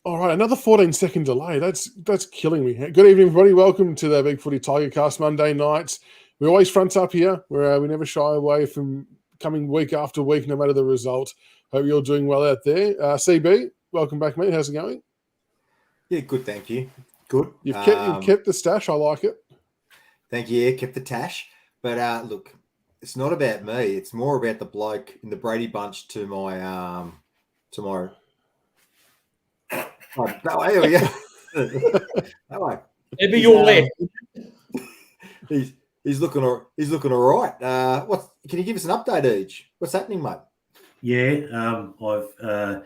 All right, another 14-second delay. That's killing me. Good evening, everybody. Welcome to the Big Footy Tigercast Monday nights. We always front up here, where we never shy away from coming week after week, no matter the result. Hope you're doing well out there. CB, welcome back, mate. How's it going? Yeah, good, thank you. Good. You've kept the stash. I like it. Thank you. Yeah, kept the tash. But look, it's not about me. It's more about the bloke in the Brady Bunch to my Oh, that way, here we go. That way. It'd be your left. He's looking all right. Can you give us an update, Each? What's happening, mate? Yeah, I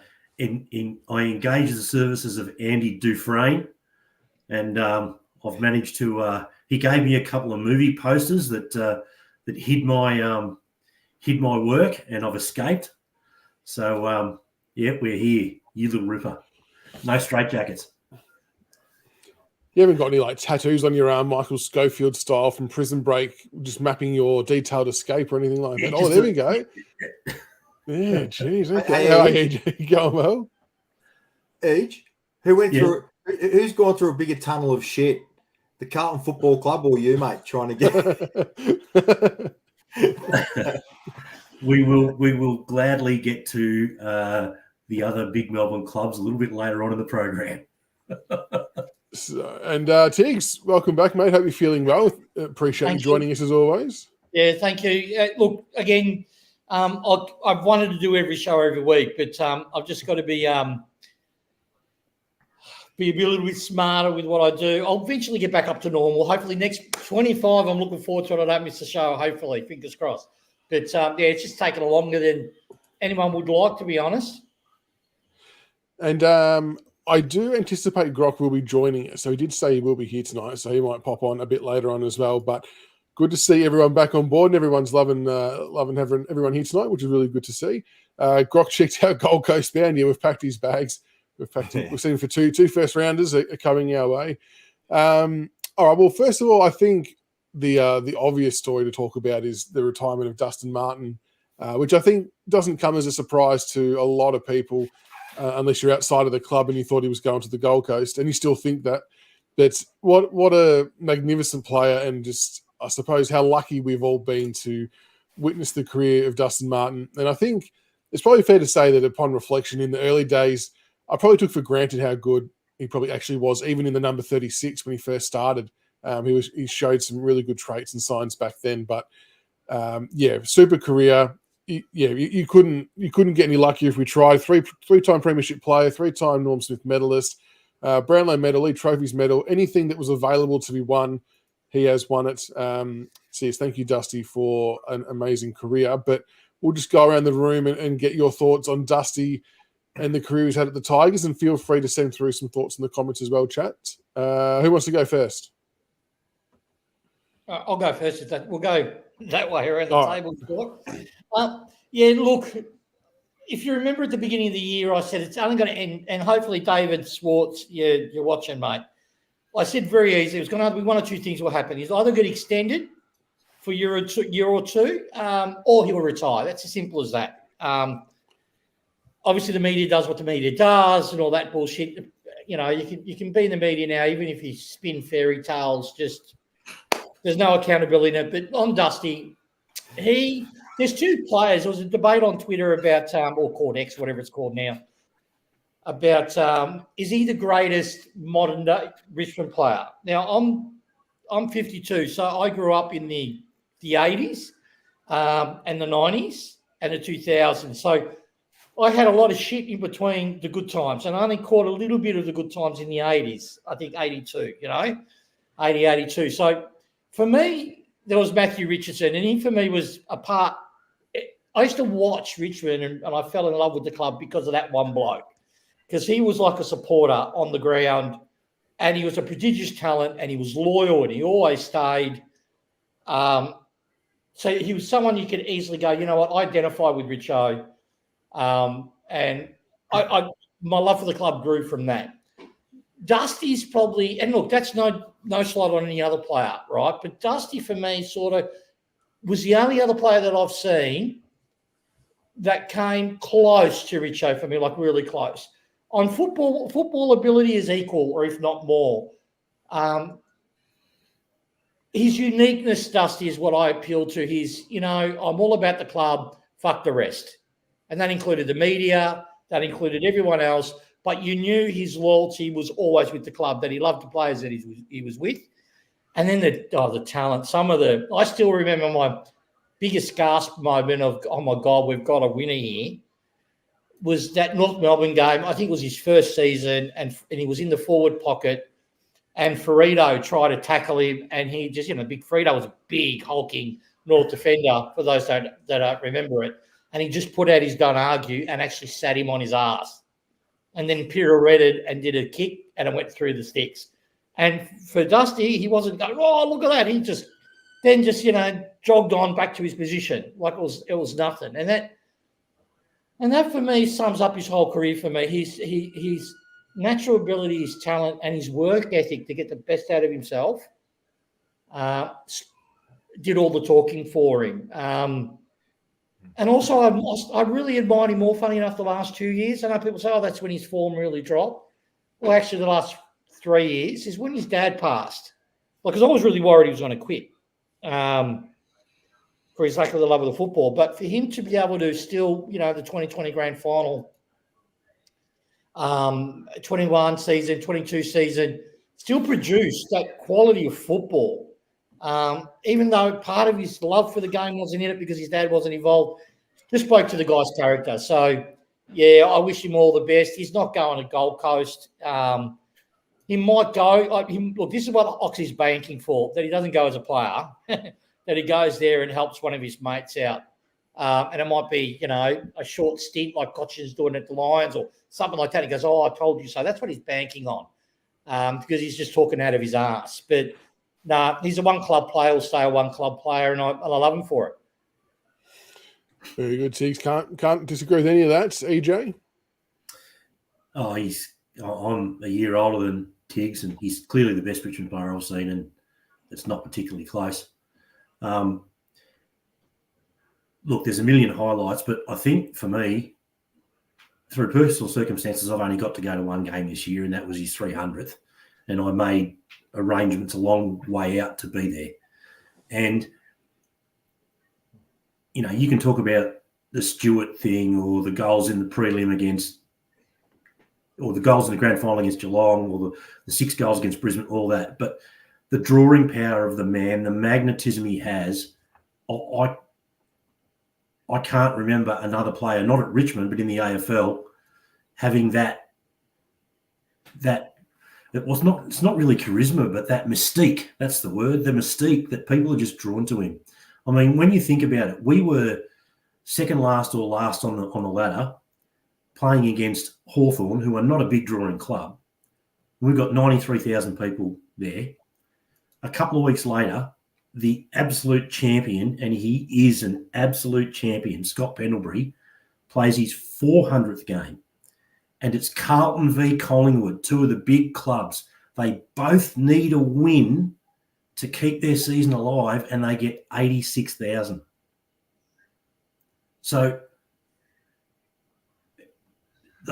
engaged the services of Andy Dufresne, and I've managed to. He gave me a couple of movie posters that hid my work, and I've escaped. So yeah, we're here. You little ripper. No straitjackets. You haven't got any like tattoos on your arm, Michael Schofield style from Prison Break, just mapping your detailed escape or anything like that. Oh, there we go. Yeah, geez. Okay. How are you going, well? Age, who's gone through a bigger tunnel of shit? The Carlton Football Club or you, mate, trying to get We will gladly get to the other big Melbourne clubs a little bit later on in the program. Tiggs, welcome back, mate. Hope you're feeling well. Appreciate you joining us as always. Yeah, thank you. Look, again, I've wanted to do every show every week, but I've just got to be a little bit smarter with what I do. I'll eventually get back up to normal. Hopefully next 25, I'm looking forward to it. I don't miss the show, hopefully. Fingers crossed. But, yeah, it's just taken longer than anyone would like, to be honest. And I do anticipate Grock will be joining us. So he did say he will be here tonight, so he might pop on a bit later on as well. But good to see everyone back on board, and everyone's loving having everyone here tonight, which is really good to see. Grock checked out Gold Coast bound. Yeah, we've packed his bags. We've seen him for two first rounders are coming our way. All right. Well, first of all, I think the obvious story to talk about is the retirement of Dustin Martin, which I think doesn't come as a surprise to a lot of people. Unless you're outside of the club and you thought he was going to the Gold Coast, and you still think that. But what a magnificent player, and just I suppose how lucky we've all been to witness the career of Dustin Martin. And I think it's probably fair to say that upon reflection, in the early days, I probably took for granted how good he probably actually was, even in the number 36 when he first started. He showed some really good traits and signs back then. But yeah, super career. You couldn't get any luckier if we tried. Three-time premiership player, 3-time Norm Smith medalist, Brownlow medal, League Trophies medal, anything that was available to be won, he has won it. So yes, thank you, Dusty, for an amazing career. But we'll just go around the room and get your thoughts on Dusty and the career he's had at the Tigers, and feel free to send through some thoughts in the comments as well, chat. Who wants to go first? I'll go first. We'll go that way around the table. Yeah, look, if you remember at the beginning of the year, I said it's only going to end, and hopefully David Swartz, you're watching, mate. I said very easy. It was going to be one or two things will happen. He's either get extended for a year or two, or he will retire. That's as simple as that. Obviously, the media does what the media does and all that bullshit. You know, you can be in the media now, even if you spin fairy tales, just there's no accountability in it. But on Dusty, there's two players. There was a debate on Twitter about, or called X, whatever it's called now, about is he the greatest modern day Richmond player? Now, I'm 52, so I grew up in the 80s and the 90s and the 2000s. So I had a lot of shit in between the good times, and I only caught a little bit of the good times in the 80s, I think 82, 80, 82. So for me, there was Matthew Richardson, and he for me was a part. I used to watch Richmond, and I fell in love with the club because of that one bloke, because he was like a supporter on the ground, and he was a prodigious talent, and he was loyal, and he always stayed. So he was someone you could easily go, you know what, I identify with Richo. And my love for the club grew from that. Dusty's probably, and look, that's no slot on any other player, right? But Dusty for me sort of was the only other player that I've seen that came close to Richo for me, like really close. on football ability is equal, or if not more. His uniqueness, Dusty, is what I appeal to. I'm all about the club, fuck the rest. And that included the media, that included everyone else. But you knew his loyalty was always with the club, that he loved the players that he was with. And then the talent. I still remember my biggest gasp moment of, oh my God, we've got a winner here, was that North Melbourne game. I think it was his first season, and he was in the forward pocket. And Ferrito tried to tackle him, and he just, Big Ferrito was a big, hulking North defender, for those that don't remember it. And he just put out his don't argue and actually sat him on his ass. And then pirouetted and did a kick, and it went through the sticks. And for Dusty, he wasn't going, oh, look at that. He just jogged on back to his position like it was nothing. And that for me sums up his whole career for me. He's natural ability, his talent, and his work ethic to get the best out of himself did all the talking for him. And also, I really admired him more, funny enough, the last 2 years. I know people say, oh, that's when his form really dropped. Well, actually, the last 3 years is when his dad passed. Because I was really worried he was going to quit for his lack of the love of the football. But for him to be able to still, the 2020 grand final, 21 season, 22 season, still produce that quality of football. Even though part of his love for the game wasn't in it because his dad wasn't involved, just spoke to the guy's character. So, yeah, I wish him all the best. He's not going to Gold Coast. He might go. Look, this is what Oxy's banking for, that he doesn't go as a player, that he goes there and helps one of his mates out. And it might be, a short stint like Cochin's doing at the Lions or something like that. He goes, oh, I told you so. That's what he's banking on because he's just talking out of his ass. But, no, he's a one-club player. He'll stay a one-club player, and I love him for it. Very good, Tiggs. Can't disagree with any of that. EJ? Oh, I'm a year older than Tiggs, and he's clearly the best Richmond player I've seen, and it's not particularly close. Look, there's a million highlights, but I think for me, through personal circumstances, I've only got to go to one game this year, and that was his 300th. And I made arrangements a long way out to be there. And, you can talk about the Stewart thing or the goals in the prelim or the goals in the grand final against Geelong or the 6 goals against Brisbane, all that. But the drawing power of the man, the magnetism he has, I can't remember another player, not at Richmond, but in the AFL, having that it's not really charisma, but that mystique, that's the word, the mystique that people are just drawn to him. I mean, when you think about it, we were second last or last on the ladder playing against Hawthorn, who are not a big drawing club. We've got 93,000 people there. A couple of weeks later, the absolute champion, and he is an absolute champion, Scott Pendlebury, plays his 400th game. And it's Carlton v Collingwood, 2 of the big clubs. They both need a win to keep their season alive, and they get 86,000. So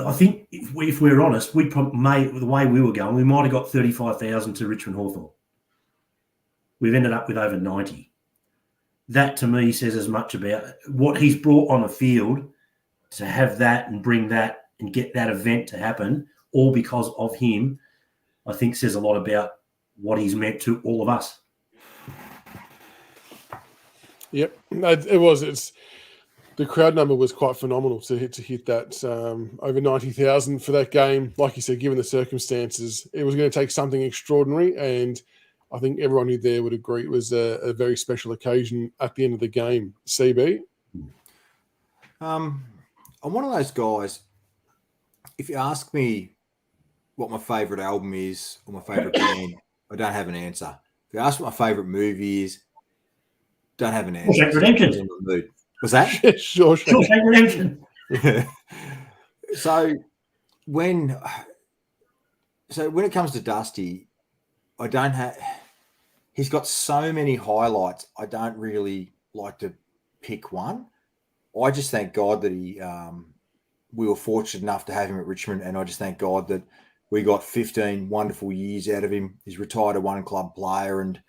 I think if we're honest, the way we were going, we might have got 35,000 to Richmond Hawthorn. We've ended up with over 90. That, to me, says as much about what he's brought on the field to have that and bring that and get that event to happen, all because of him, I think says a lot about what he's meant to all of us. Yep, it was. The crowd number was quite phenomenal to hit that over 90,000 for that game. Like you said, given the circumstances, it was going to take something extraordinary, and I think everyone who there would agree it was a very special occasion at the end of the game. CB? I'm one of those guys, if you ask me what my favourite album is or my favourite band, I don't have an answer. If you ask what my favourite movie is, don't have an answer. Redemption. Was that? Sure. Redemption. So when it comes to Dusty, I don't have. He's got so many highlights. I don't really like to pick one. I just thank God that he we were fortunate enough to have him at Richmond, and I just thank God that we got 15 wonderful years out of him. He's retired a one-club player and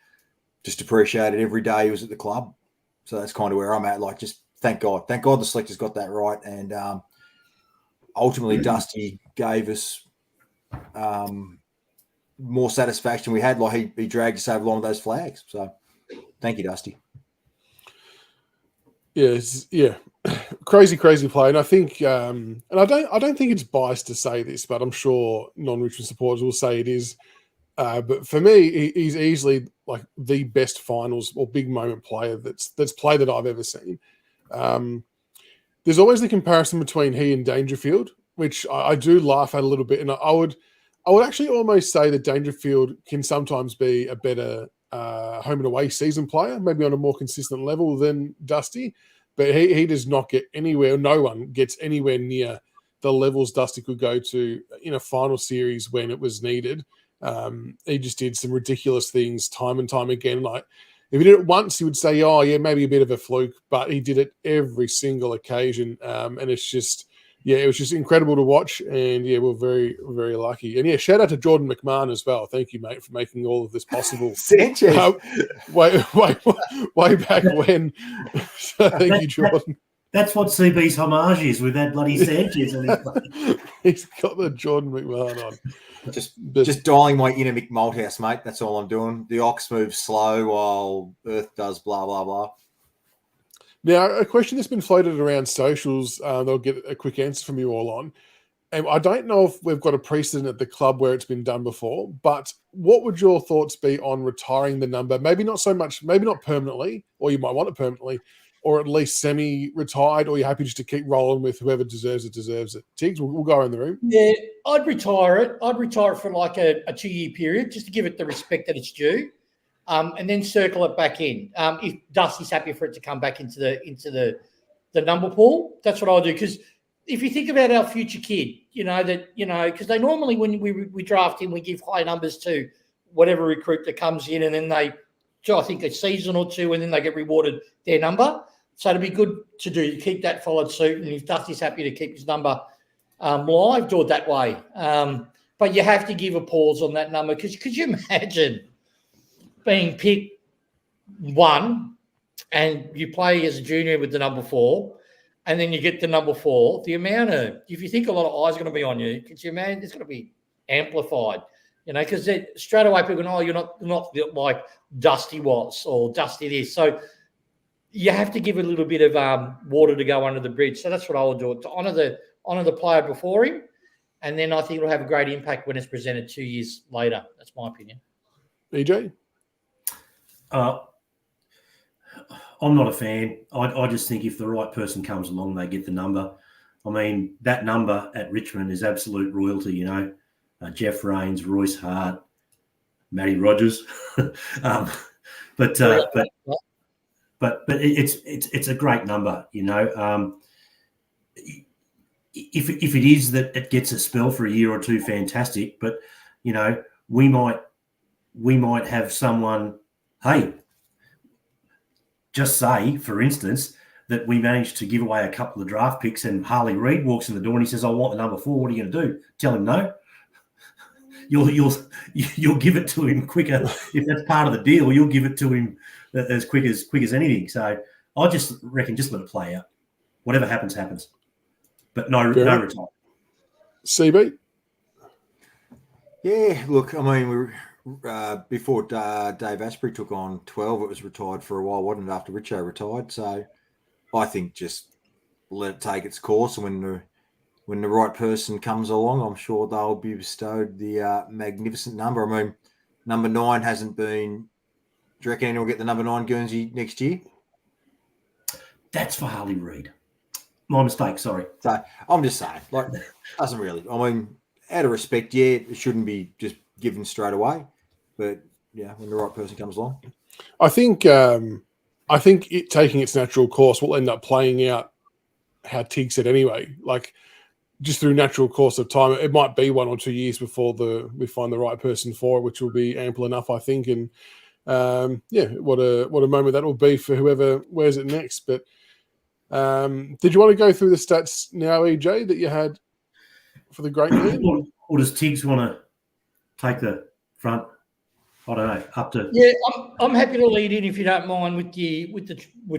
just appreciated every day he was at the club. So that's kind of where I'm at. Like, just thank God. Thank God the selectors got that right. And ultimately, Dusty gave us more satisfaction we had. Like, he dragged us over along those flags. So thank you, Dusty. Yes, yeah. Crazy play. And I think and I don't think it's biased to say this, but I'm sure non-Richmond supporters will say it is. But for me, he's easily like the best finals or big moment player that's played that I've ever seen. There's always the comparison between he and Dangerfield, which I do laugh at a little bit. And I would actually almost say that Dangerfield can sometimes be a better home and away season player, maybe on a more consistent level than Dusty. But he does not get anywhere. No one gets anywhere near the levels Dusty could go to in a final series when it was needed. He just did some ridiculous things time and time again. Like, if he did it once, he would say, "Oh, yeah, maybe a bit of a fluke," but he did it every single occasion. And it's just, yeah, it was just incredible to watch. And yeah, we're very, very lucky. And yeah, shout out to Jordan McMahon as well. Thank you, mate, for making all of this possible. Sanchez. Way back when. So thank you, Jordan. That's what CB's homage is with that bloody Sanchez on his He's got the Jordan McMahon on. Just dialing my inner Mick Malthouse, mate. That's all I'm doing. The ox moves slow while Earth does blah, blah, blah. Now, a question that's been floated around socials, they'll get a quick answer from you all on. And I don't know if we've got a precedent at the club where it's been done before, but what would your thoughts be on retiring the number? Maybe not so much, maybe not permanently, or you might want it permanently, or at least semi-retired, or you're happy just to keep rolling with whoever deserves it. Tiggs, we'll go in the room. Yeah, I'd retire it. I'd retire it for like a 2-year period, just to give it the respect that it's due, and then circle it back in. If Dusty's happy for it to come back into the number pool, that's what I'll do. Because if you think about our future kid, because they normally, when we draft him, we give high numbers to whatever recruit that comes in, and then I think a season or two, and then they get rewarded their number. So it'd be good to keep that followed suit. And if Dusty's happy to keep his number live, do it that way. But you have to give a pause on that number, because could you imagine being picked 1 and you play as a junior with the number 4, and then you get the number 4? The amount of, if you think a lot of eyes are going to be on you, could you imagine? It's going to be amplified, because straight away people go, "Oh, you're not like Dusty was or Dusty this." So you have to give a little bit of water to go under the bridge. So that's what I will do, to honour the player before him, and then I think it'll have a great impact when it's presented 2 years later. That's my opinion. EJ? I'm not a fan. I just think if the right person comes along, they get the number. I mean, that number at Richmond is absolute royalty, Jeff Rains, Royce Hart, Matty Rogers. But it's a great number, If it is that it gets a spell for a year or two, fantastic. But we might have someone. Hey, just say, for instance, that we managed to give away a couple of draft picks, and Harley Reid walks in the door and he says, "I want the number 4. What are you going to do? Tell him no." You'll give it to him quicker. If that's part of the deal, you'll give it to him as quick as anything. So I just reckon, just let it play out. Whatever happens, happens. But no retire. CB? Yeah, look, I mean, we were, before Dave Asprey took on 12, it was retired for a while, wasn't it, after Richo retired? So I think just let it take its course, and when the right person comes along, I'm sure they'll be bestowed the magnificent number. I mean, number 9 hasn't been. Do you reckon anyone will get the number 9 Guernsey next year? That's for Harley Reid. My mistake, sorry. So I'm just saying, like, doesn't really. I mean, out of respect, yeah, it shouldn't be just given straight away. But yeah, when the right person comes along, I think it taking its natural course will end up playing out how Tig said anyway. Like, just through natural course of time, it might be 1 or 2 years before we find the right person for it, which will be ample enough, I think. And what a moment that will be for whoever wears it next. But Did you want to go through the stats now, EJ, that you had for the Great Queen? Or does Tiggs want to take the front? I don't know. Up to I'm happy to lead in if you don't mind with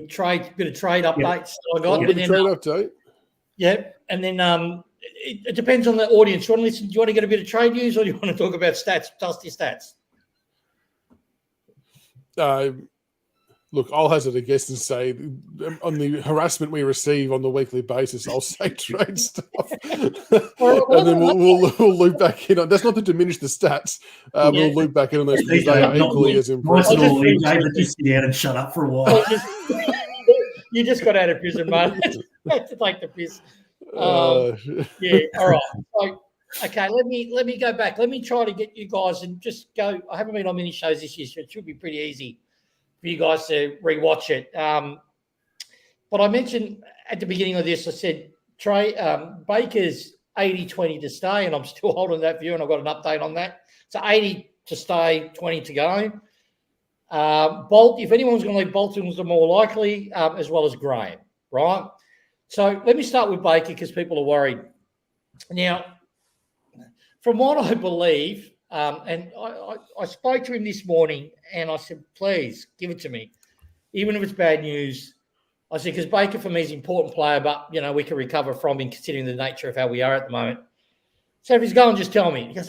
trade bit of trade updates that I got. And then, trade update. Yeah, and then it depends on the audience. You want to listen? Do you want to get a bit of trade news, or do you want to talk about stats, dusty stats? Look, I'll hazard a guess and say on the harassment we receive on the weekly basis, I'll say trade stuff, and then we'll loop back in on. That's not to diminish the stats. We'll loop back in on those because they are equally as impressive. Just sit down and shut up for a while. You just got out of prison, mate. Had to take the piss. Yeah, all right. So, okay, let me go back. Let me try to get you guys and just go. I haven't been on many shows this year, so it should be pretty easy for you guys to rewatch it. But I mentioned at the beginning of this, I said Baker's 80-20 to stay, and I'm still holding that view, and I've got an update on that. So 80 to stay, 20 to go. Bolt, if anyone's going to leave, Bolton was the more likely, as well as Graham, right? So let me start with Baker because people are worried. Now, from what I believe, and I spoke to him this morning and I said, please give it to me, even if it's bad news. I said, because Baker for me is an important player, but, we can recover from him considering the nature of how we are at the moment. So if he's going, just tell me. He goes,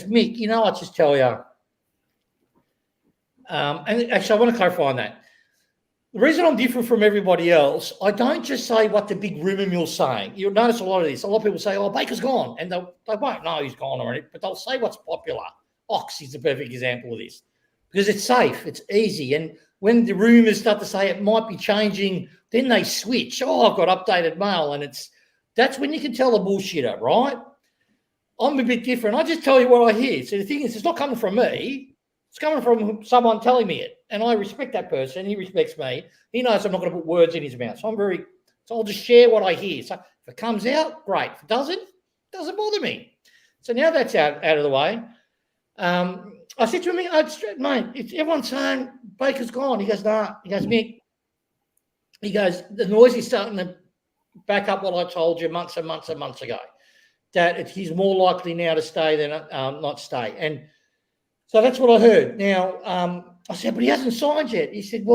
Mick, I'll just tell you. And actually, I want to clarify on that. The reason I'm different from everybody else, I don't just say what the big rumour mill's saying. You'll notice a lot of this. A lot of people say, Baker's gone. And they won't know he's gone or anything, but they'll say what's popular. Ox is a perfect example of this because it's safe. It's easy. And when the rumours start to say it might be changing, then they switch. I've got updated mail. And that's when you can tell a bullshitter, right? I'm a bit different. I just tell you what I hear. So the thing is, it's not coming from me. It's coming from someone telling me it. And I respect that person. He respects me. He knows I'm not going to put words in his mouth. So I'll just share what I hear. So if it comes out, great. If it doesn't bother me. So now that's out of the way. I said to him, mate, everyone's saying Baker's gone. He goes, nah. He goes, Mick. He goes, the noise is starting to back up what I told you months and months and months ago, that he's more likely now to stay than not stay. And so that's what I heard. Now, I said, but he hasn't signed yet. He said,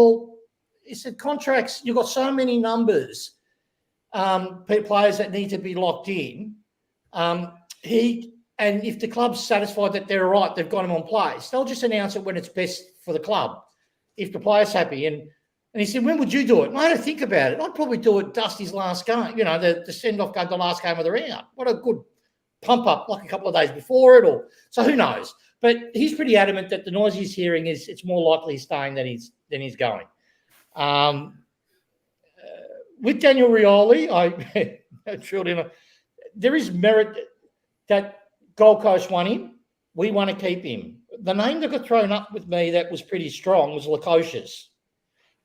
contracts, you've got so many numbers, players that need to be locked in. And if the club's satisfied that they're right, they've got him on place, they'll just announce it when it's best for the club, if the player's happy. And he said, when would you do it? I had to think about it. I'd probably do it Dusty's last game, the send-off game, the last game of the round. What a good pump up, like a couple of days before it. So who knows? But he's pretty adamant that the noise he's hearing is it's more likely he's staying than he's going. With Daniel Rioli, there is merit that Gold Coast won him. We want to keep him. The name that got thrown up with me that was pretty strong was Lukosius.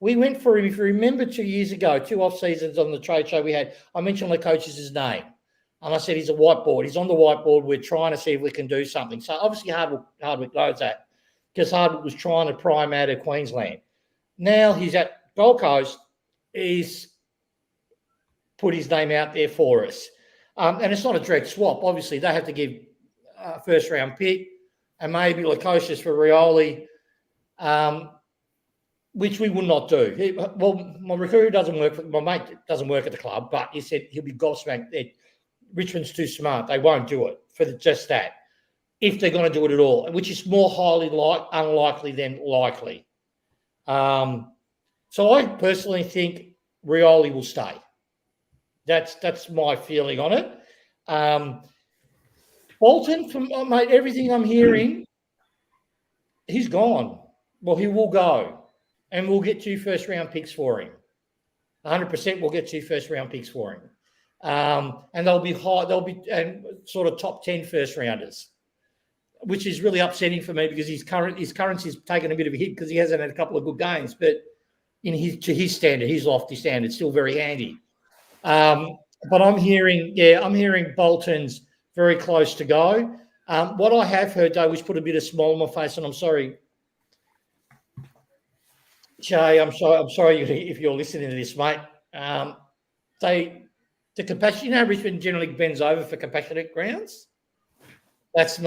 We went for him, if you remember 2 years ago, 2 off seasons on the trade show we had, I mentioned Lukosius' name. And I said, he's a whiteboard. He's on the whiteboard. We're trying to see if we can do something. So obviously Hardwick knows that because Hardwick was trying to pry him out of Queensland. Now he's at Gold Coast. He's put his name out there for us. And it's not a direct swap. Obviously, they have to give a first-round pick and maybe Lukosius for Rioli, which we will not do. Well, my recruiter doesn't work. My mate doesn't work at the club, but he said he'll be gobsmacked there. Richmond's too smart. They won't do it for just that, if they're going to do it at all, which is more highly unlikely than likely. So I personally think Rioli will stay. That's my feeling on it. Bolton, mate, everything I'm hearing, he's gone. Well, he will go, and we'll get 2 first-round picks for him. 100% we'll get 2 first-round picks for him. And they'll be high, sort of top 10 first rounders, which is really upsetting for me because his currency's taken a bit of a hit because he hasn't had a couple of good games. But to his standard, his lofty standard, still very handy. But I'm hearing Bolton's very close to go. What I have heard though, which put a bit of smile on my face, and I'm sorry, Jay, I'm sorry if you're listening to this, mate. the compassion, Richmond generally bends over for compassionate grounds. This is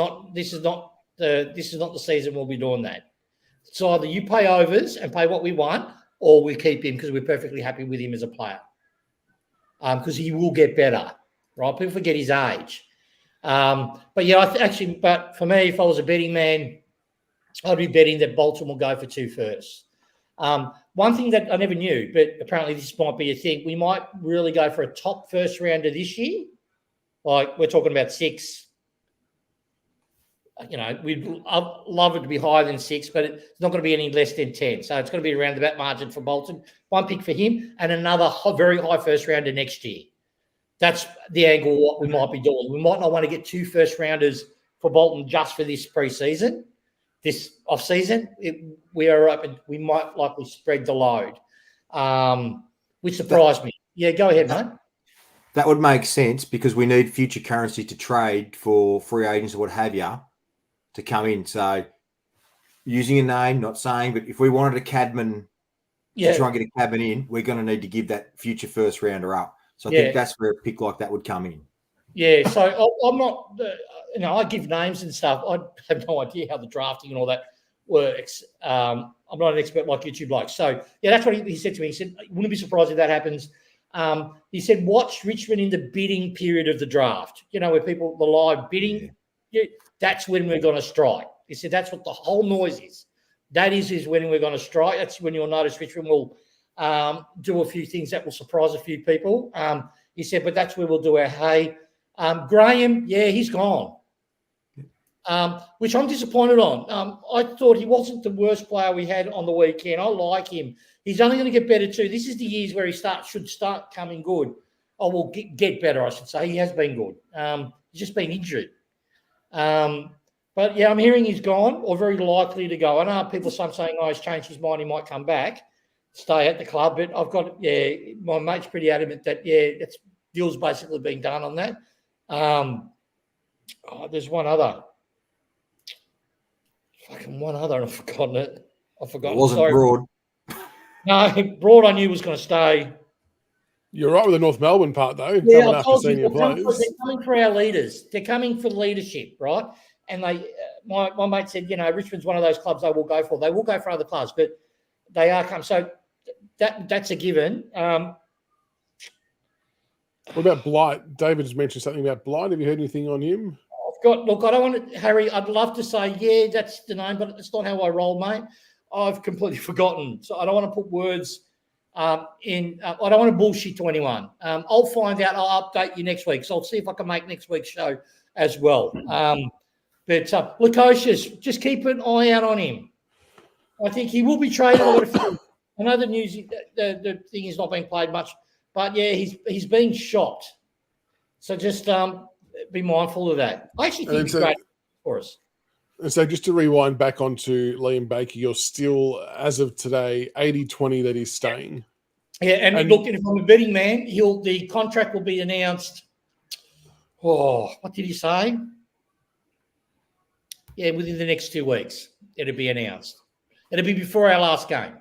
not the season we'll be doing that. So either you pay overs and pay what we want, or we keep him because we're perfectly happy with him as a player. Because he will get better, right? People forget his age. But for me, if I was a betting man, I'd be betting that Bolton will go for 2 firsts. One thing that I never knew, but apparently this might be a thing, we might really go for a top first rounder this year. Like we're talking about 6. We'd love it to be higher than 6, but it's not going to be any less than 10. So it's going to be around that margin for Bolton. 1 pick for him and another very high first rounder next year. That's the angle what we might be doing. We might not want to get 2 first rounders for Bolton just for this pre-season. This off-season, we are open. We might likely spread the load, which surprised me. Yeah, go ahead, mate. That would make sense because we need future currency to trade for free agents or what have you to come in. So using a name, not saying, but if we wanted a Cadman to try and get a Cadman in, we're going to need to give that future first rounder up. So I think that's where a pick like that would come in. Yeah, so I'm not, I give names and stuff. I have no idea how the drafting and all that works. I'm not an expert like YouTube likes. So, that's what he said to me. He said, wouldn't be surprised if that happens. He said, watch Richmond in the bidding period of the draft. Where people, the live bidding, that's when we're going to strike. He said, that's what the whole noise is. That is when we're going to strike. That's when you'll notice Richmond will do a few things that will surprise a few people. He said, but that's where we'll do our hay. Graham, he's gone, which I'm disappointed on. I thought he wasn't the worst player we had on the weekend. I like him. He's only going to get better too. This is the years where he should start coming good. Or will get better, I should say. He has been good. He's just been injured. But, I'm hearing he's gone or very likely to go. I know people saying, he's changed his mind, he might come back, stay at the club. But I've got, my mate's pretty adamant that, it's deal's basically been done on that. There's one other. I've forgotten it. It wasn't Broad. No, Broad I knew was going to stay. You're right with the North Melbourne part, though. I told you, they're coming for our leaders. They're coming for leadership, right? And my mate said, Richmond's one of those clubs they will go for. They will go for other clubs, but they are coming. So that's a given. What about Blight? David has mentioned something about Blight. Have you heard anything on him? I don't want to, Harry, I'd love to say, that's the name, but it's not how I roll, mate. I've completely forgotten. So I don't want to put words in. I don't want to bullshit to anyone. I'll find out. I'll update you next week. So I'll see if I can make next week's show as well. But Lukosius, just keep an eye out on him. I think he will be traded. I know the news, the thing is not being played much, but he's being shot. So just be mindful of that. I actually think it's great for us. And so just to rewind back onto Liam Baker, you're still, as of today, 80-20 that he's staying. Yeah, and look, if I'm a betting man, the contract will be announced. Oh, what did he say? Yeah, within the next 2 weeks, it'll be announced. It'll be before our last game.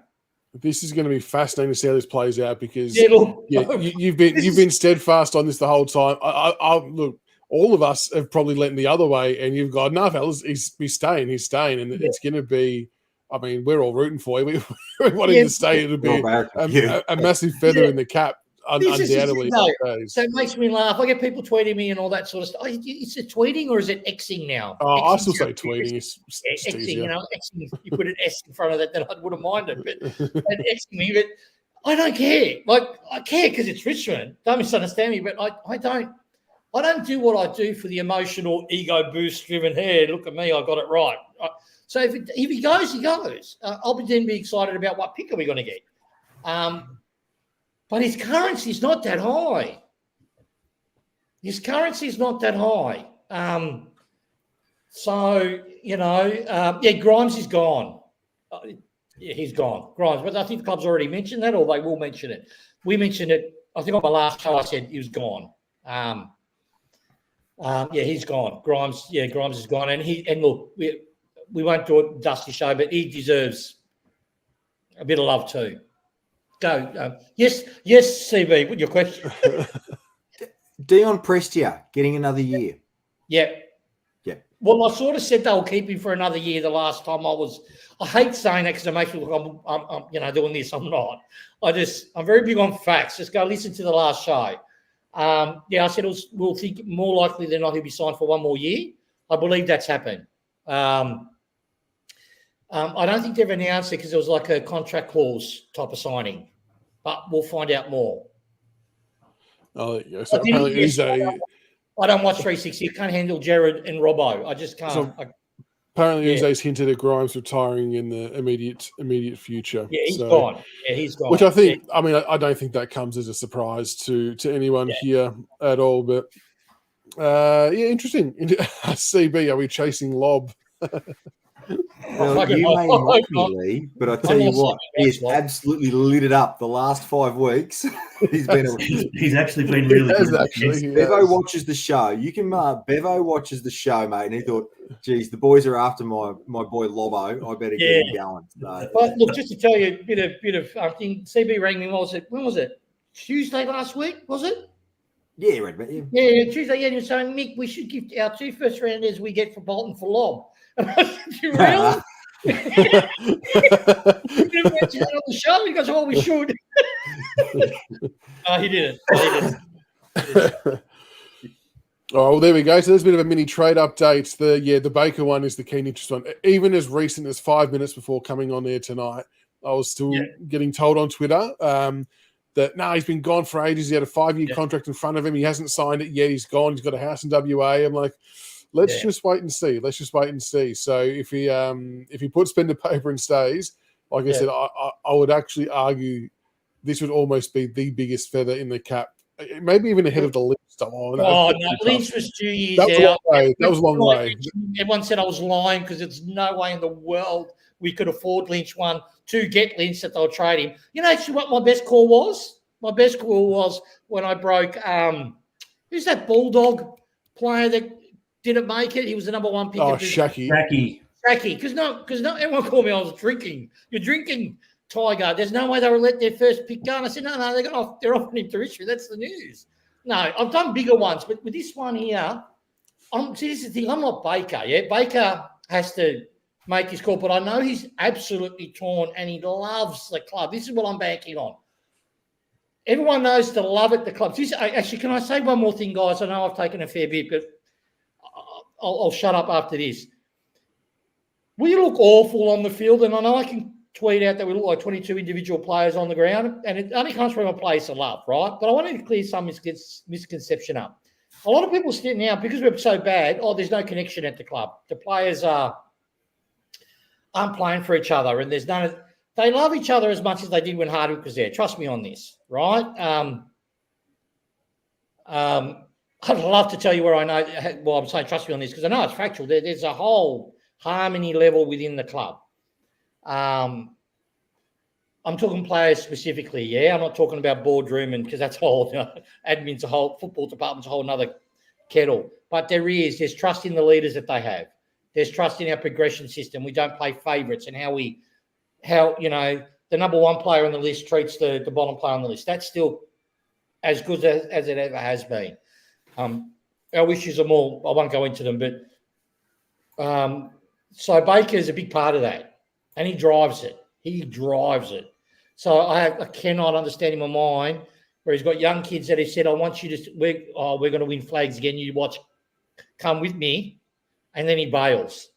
This is going to be fascinating to see how this plays out because you've been steadfast on this the whole time. I look, all of us have probably leaned the other way, and you've got, no, fellas, he's staying, and it's going to be, I mean, we're all rooting for you. We want him to stay. It'll be a massive feather in the cap, undoubtedly. So it makes me laugh. I get people tweeting me and all that sort of stuff. Is it tweeting or is it Xing now? I still say tweeting. It's Xing, Xing, you put an S in front of that, then I wouldn't mind it. But Xing me, but I don't care. Like, I care because it's Richmond. Don't misunderstand me, but I don't do what I do for the emotional, ego boost-driven, hey, look at me, I got it right. So if he goes, he goes. I'll then be excited about what pick are we going to get. But his currency is not that high. Grimes is gone. He's gone. Grimes. But I think the club's already mentioned that, or they will mention it. We mentioned it. I think on my last show I said he was gone. He's gone. Grimes is gone. And look, we won't do a Dusty show, but he deserves a bit of love too. Go. Yes, CB. What your question? Dion Prestia getting another year. Yeah. Yeah. Well, I sort of said they'll keep him for another year. The last time I hate saying that because it makes me look I'm doing this. I'm not. I'm very big on facts. Just go listen to the last show. I said we'll think more likely than not he'll be signed for one more year. I believe that's happened. I don't think they've announced it because it was like a contract clause type of signing, but we'll find out more. Oh, there you go. So apparently Uze. I don't watch 360. I can't handle Jared and Robbo. I just can't. So apparently Uze's hinted at Grimes retiring in the immediate future. Yeah, he's gone. Yeah, he's gone. Which I think, I mean, I don't think that comes as a surprise to anyone here at all. But interesting. CB, are we chasing Lob? Well, you may mock me, Lee, but I tell you what, he's absolutely lit it up the last 5 weeks. He's actually been really good. Bevo watches the show. You can mark Bevo watches the show, mate, and he thought, geez, the boys are after my boy Lobo. I better get him going. So. But look, just to tell you a bit of I think CB rang me. When was it? Tuesday last week, was it? Yeah, right, yeah. Yeah, Tuesday. Yeah, and he was saying, Mick, we should give our 2 first rounders we get for Bolton for Lob. And I said, you really? You didn't mention that on the show. He goes, we should. He didn't. Oh, well, there we go. So there's a bit of a mini trade update. The Baker one is the keen interest one. Even as recent as 5 minutes before coming on there tonight, I was still getting told on Twitter that he's been gone for ages. He had a 5-year contract in front of him. He hasn't signed it yet. He's gone. He's got a house in WA. I'm like, let's just wait and see. So if he puts pen to paper and stays, like I said, I would actually argue this would almost be the biggest feather in the cap, maybe even ahead of the Lynch stuff. Lynch was 2 years out. That was a long way. Everyone said I was lying because there's no way in the world we could afford Lynch to get Lynch that they'll trade him. You know actually what my best call was? My best call was when I broke who's that Bulldog player that didn't make it? He was the number 1 pick. Shaki. Because everyone called me I was drinking. You're drinking, Tiger. There's no way they will let their first pick go. And I said, no, they're offering him to Richmond. That's the news. No, I've done bigger ones, but with this one here, this is the thing. I'm not Baker. Yeah, Baker has to make his call, but I know he's absolutely torn and he loves the club. This is what I'm banking on. Everyone knows to love it. The club. Actually, can I say one more thing, guys? I know I've taken a fair bit, but I'll shut up after this. We look awful on the field, and I know I can tweet out that we look like 22 individual players on the ground, and it only comes from a place of love, right? But I wanted to clear some misconception up. A lot of people sit now, because we're so bad, there's no connection at the club. The players aren't playing for each other, and they love each other as much as they did when Hardwick was there. Trust me on this, right? I'd love to tell you where I know. Well, I'm saying trust me on this because I know it's factual. There's a whole harmony level within the club. I'm talking players specifically, yeah. I'm not talking about boardroom because that's whole admin's a whole football department's a whole another kettle. But there's trust in the leaders that they have. There's trust in our progression system. We don't play favourites and how the number 1 player on the list treats the bottom player on the list. That's still as good as it ever has been. Our issues are more, I won't go into them, but so Baker's a big part of that, and he drives it. So I cannot understand in my mind where he's got young kids that have said, I want you to, we're going to win flags again. You watch, come with me, and then he bails.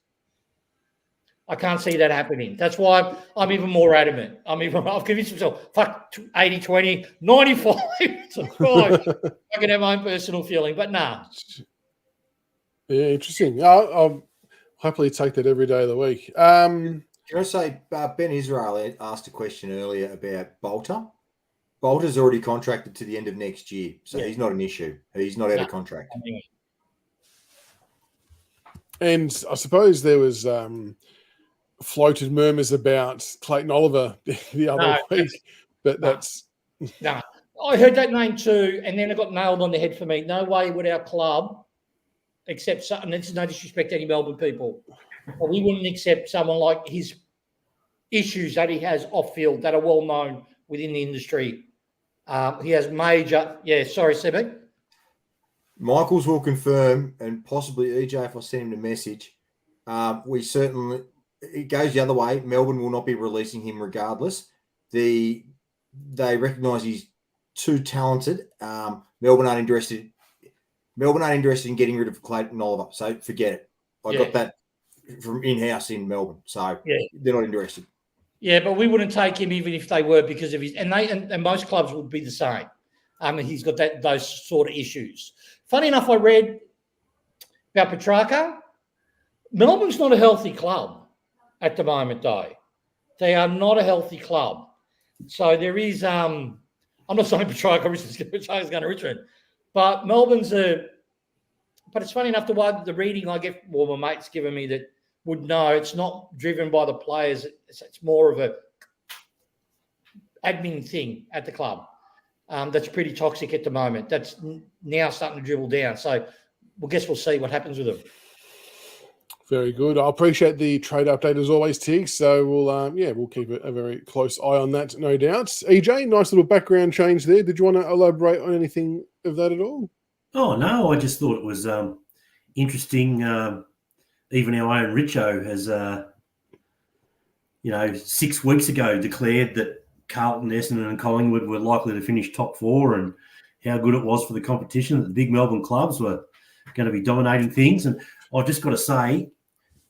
I can't see that happening. That's why I'm even more adamant. I've convinced myself, fuck 80-20, 95. I can have my own personal feeling, but nah. Yeah, interesting. I'll happily take that every day of the week. Can I say, Ben Israel asked a question earlier about Bolter. Bolter's already contracted to the end of next year, so he's not an issue. He's not out of contract. And I suppose there was floated murmurs about Clayton Oliver the other week, but that's... No, I heard that name too, and then it got nailed on the head for me. No way would our club accept, and this is no disrespect to any Melbourne people, but we wouldn't accept someone like his issues that he has off field that are well known within the industry. He has major. Yeah, sorry, CB. Michaels will confirm, and possibly EJ if I send him the message. We certainly, it goes the other way. Melbourne will not be releasing him regardless. They recognise he's too talented. Melbourne aren't interested in getting rid of Clayton Oliver, so forget it. I got that from in-house in Melbourne, so they're not interested. Yeah, but we wouldn't take him even if they were because of his, and most clubs would be the same. He's got those sort of issues. Funny enough, I read about Petrarca. Melbourne's not a healthy club at the moment, though. They are not a healthy club. So there is, I'm not saying Petrarca's going to Richmond, but Melbourne's but it's funny enough, the reading I get, well, my mate's given me that would know it's not driven by the players. It's more of a admin thing at the club. That's pretty toxic at the moment. That's now starting to dribble down. So we'll see what happens with them. Very good. I appreciate the trade update as always, Tig. So we'll keep a very close eye on that, no doubt. EJ, nice little background change there. Did you want to elaborate on anything of that at all? Oh no, I just thought it was interesting. Even our own Richo has, 6 weeks ago declared that Carlton, Essendon and Collingwood were likely to finish top four and how good it was for the competition, that the big Melbourne clubs were going to be dominating things. And I've just got to say,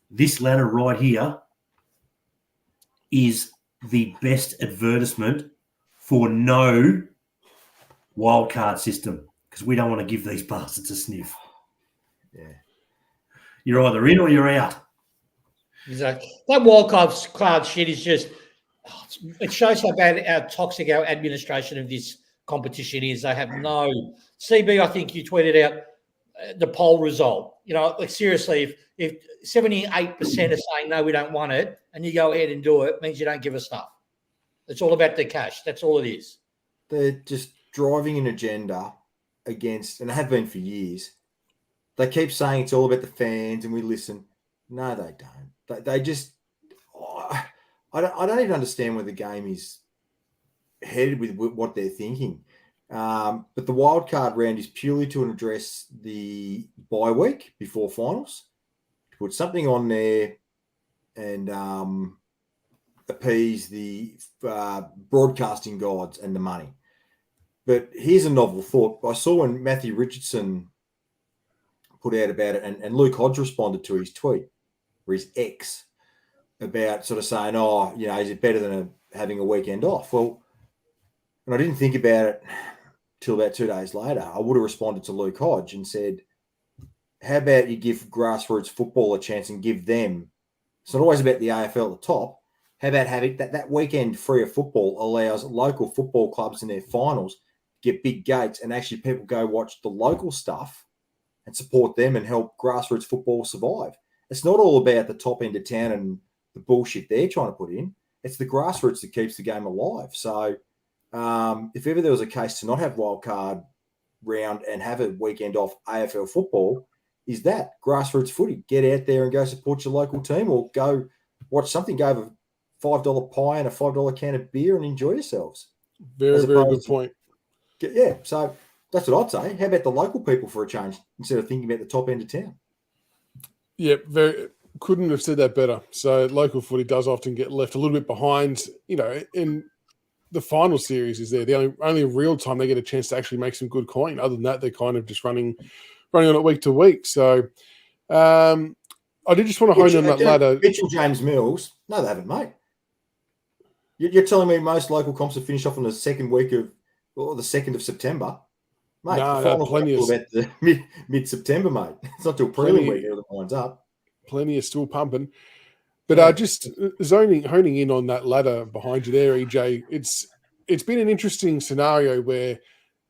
this ladder right here is the best advertisement for no wildcard system because we don't want to give these bastards a sniff. Yeah. You're either in or you're out. Exactly. That wildcard shit is just, it shows how bad, how toxic our administration of this competition is. They have no, CB, I think you tweeted out the poll result. Seriously, if 78% are saying, no, we don't want it, and you go ahead and do it, means you don't give us stuff. It's all about the cash. That's all it is. They're just driving an agenda against, and have been for years. They keep saying it's all about the fans and we listen. No, they don't. They just, I don't even understand where the game is headed with what they're thinking. But the wildcard round is purely to address the bye week before finals, to put something on there and appease the broadcasting gods and the money. But here's a novel thought. I saw when Matthew Richardson put out about it, and Luke Hodge responded to his tweet, or his ex, about sort of saying, is it better than having a weekend off? Well, and I didn't think about it till about 2 days later. I would have responded to Luke Hodge and said, how about you give grassroots football a chance and give them, it's not always about the AFL at the top, how about having that weekend free of football allows local football clubs in their finals get big gates and actually people go watch the local stuff and support them and help grassroots football survive. It's not all about the top end of town and the bullshit they're trying to put in. It's the grassroots that keeps the game alive. So if ever there was a case to not have wildcard round and have a weekend off AFL football, is that grassroots footy. Get out there and go support your local team or go watch something, go have a $5 pie and a $5 can of beer and enjoy yourselves. Very, very good point. Yeah, so that's what I'd say. How about the local people for a change instead of thinking about the top end of town? Yeah, couldn't have said that better. So local footy does often get left a little bit behind, in the final series is there. The only real time they get a chance to actually make some good coin. Other than that, they're kind of just running on it week to week. So I did just want to hone on that ladder. Mitchell James Mills, no, they haven't, mate. You're telling me most local comps have finished off on the second week of, or the 2nd of September? Mate, the plenty of about the mid-September, mate. It's not till prelim week that winds up. Plenty are still pumping. But just honing in on that ladder behind you there, EJ, it's been an interesting scenario where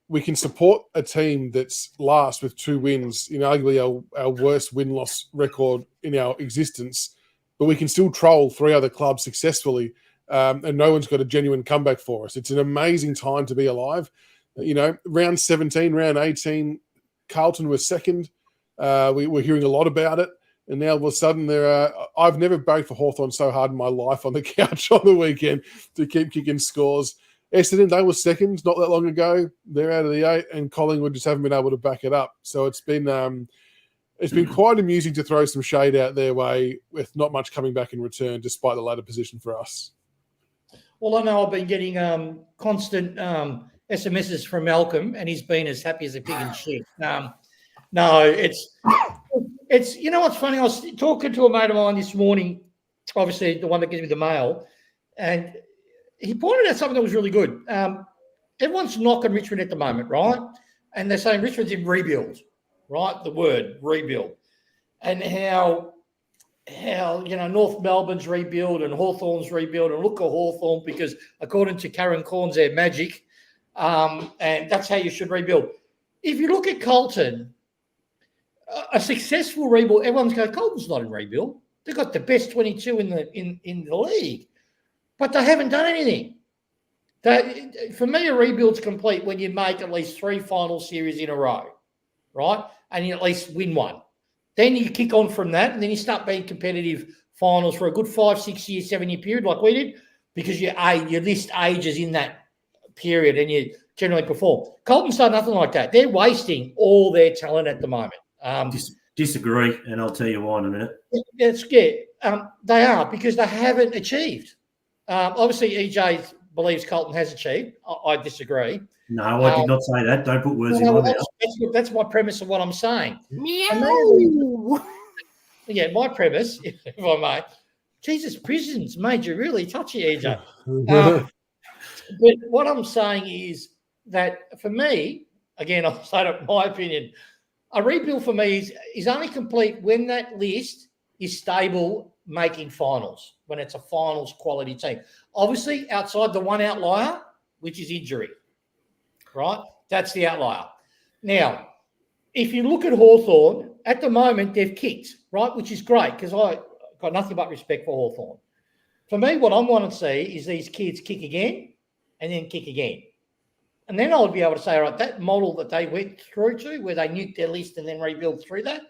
we can support a team that's last with 2 wins, arguably our worst win-loss record in our existence, but we can still troll 3 other clubs successfully, and no one's got a genuine comeback for us. It's an amazing time to be alive. Round 17, round 18, Carlton was second. We're hearing a lot about it. And now all of a sudden I've never barracked for Hawthorn so hard in my life on the couch on the weekend to keep kicking scores. Essendon, they were second not that long ago. They're out of the 8, and Collingwood just haven't been able to back it up. So it's been quite amusing to throw some shade out their way with not much coming back in return, despite the ladder position for us. Well, I know I've been getting constant SMSs from Malcolm, and he's been as happy as a pig in shit. No, it's you know what's funny? I was talking to a mate of mine this morning, obviously the one that gives me the mail, and he pointed out something that was really good. Everyone's knocking Richmond at the moment, right? And they're saying Richmond's in rebuild, right? The word rebuild, and how North Melbourne's rebuild and Hawthorn's rebuild, and look at Hawthorn because according to Karen Corns, they're magic, and that's how you should rebuild. If you look at Carlton, a successful rebuild, everyone's going, Carlton's not in rebuild. They've got the best 22 in the league, but they haven't done anything. For me, a rebuild's complete when you make at least 3 final series in a row, right? And you at least win one. Then you kick on from that, and then you start being competitive finals for a good 5, 6 year, 7 year period like we did, because your list ages in that period and you generally perform. Carlton's done nothing like that. They're wasting all their talent at the moment. Disagree, and I'll tell you why in a minute. They are, because they haven't achieved. Obviously, EJ believes Carlton has achieved. I disagree. No, I did not say that. Don't put words in my mouth. That's my premise of what I'm saying. Meow. Yeah, my premise, if I may. Jesus, prisons made you really touchy, EJ. But what I'm saying is that for me, again, I'll say it my opinion, a rebuild for me is only complete when that list is stable, making finals, when it's a finals quality team. Obviously, outside the one outlier, which is injury, right? That's the outlier. Now, if you look at Hawthorn, at the moment, they've kicked, right, which is great because I've got nothing but respect for Hawthorn. For me, what I want to see is these kids kick again and then kick again. And then I would be able to say, all right, that model that they went through to, where they nuked their list and then rebuild through that,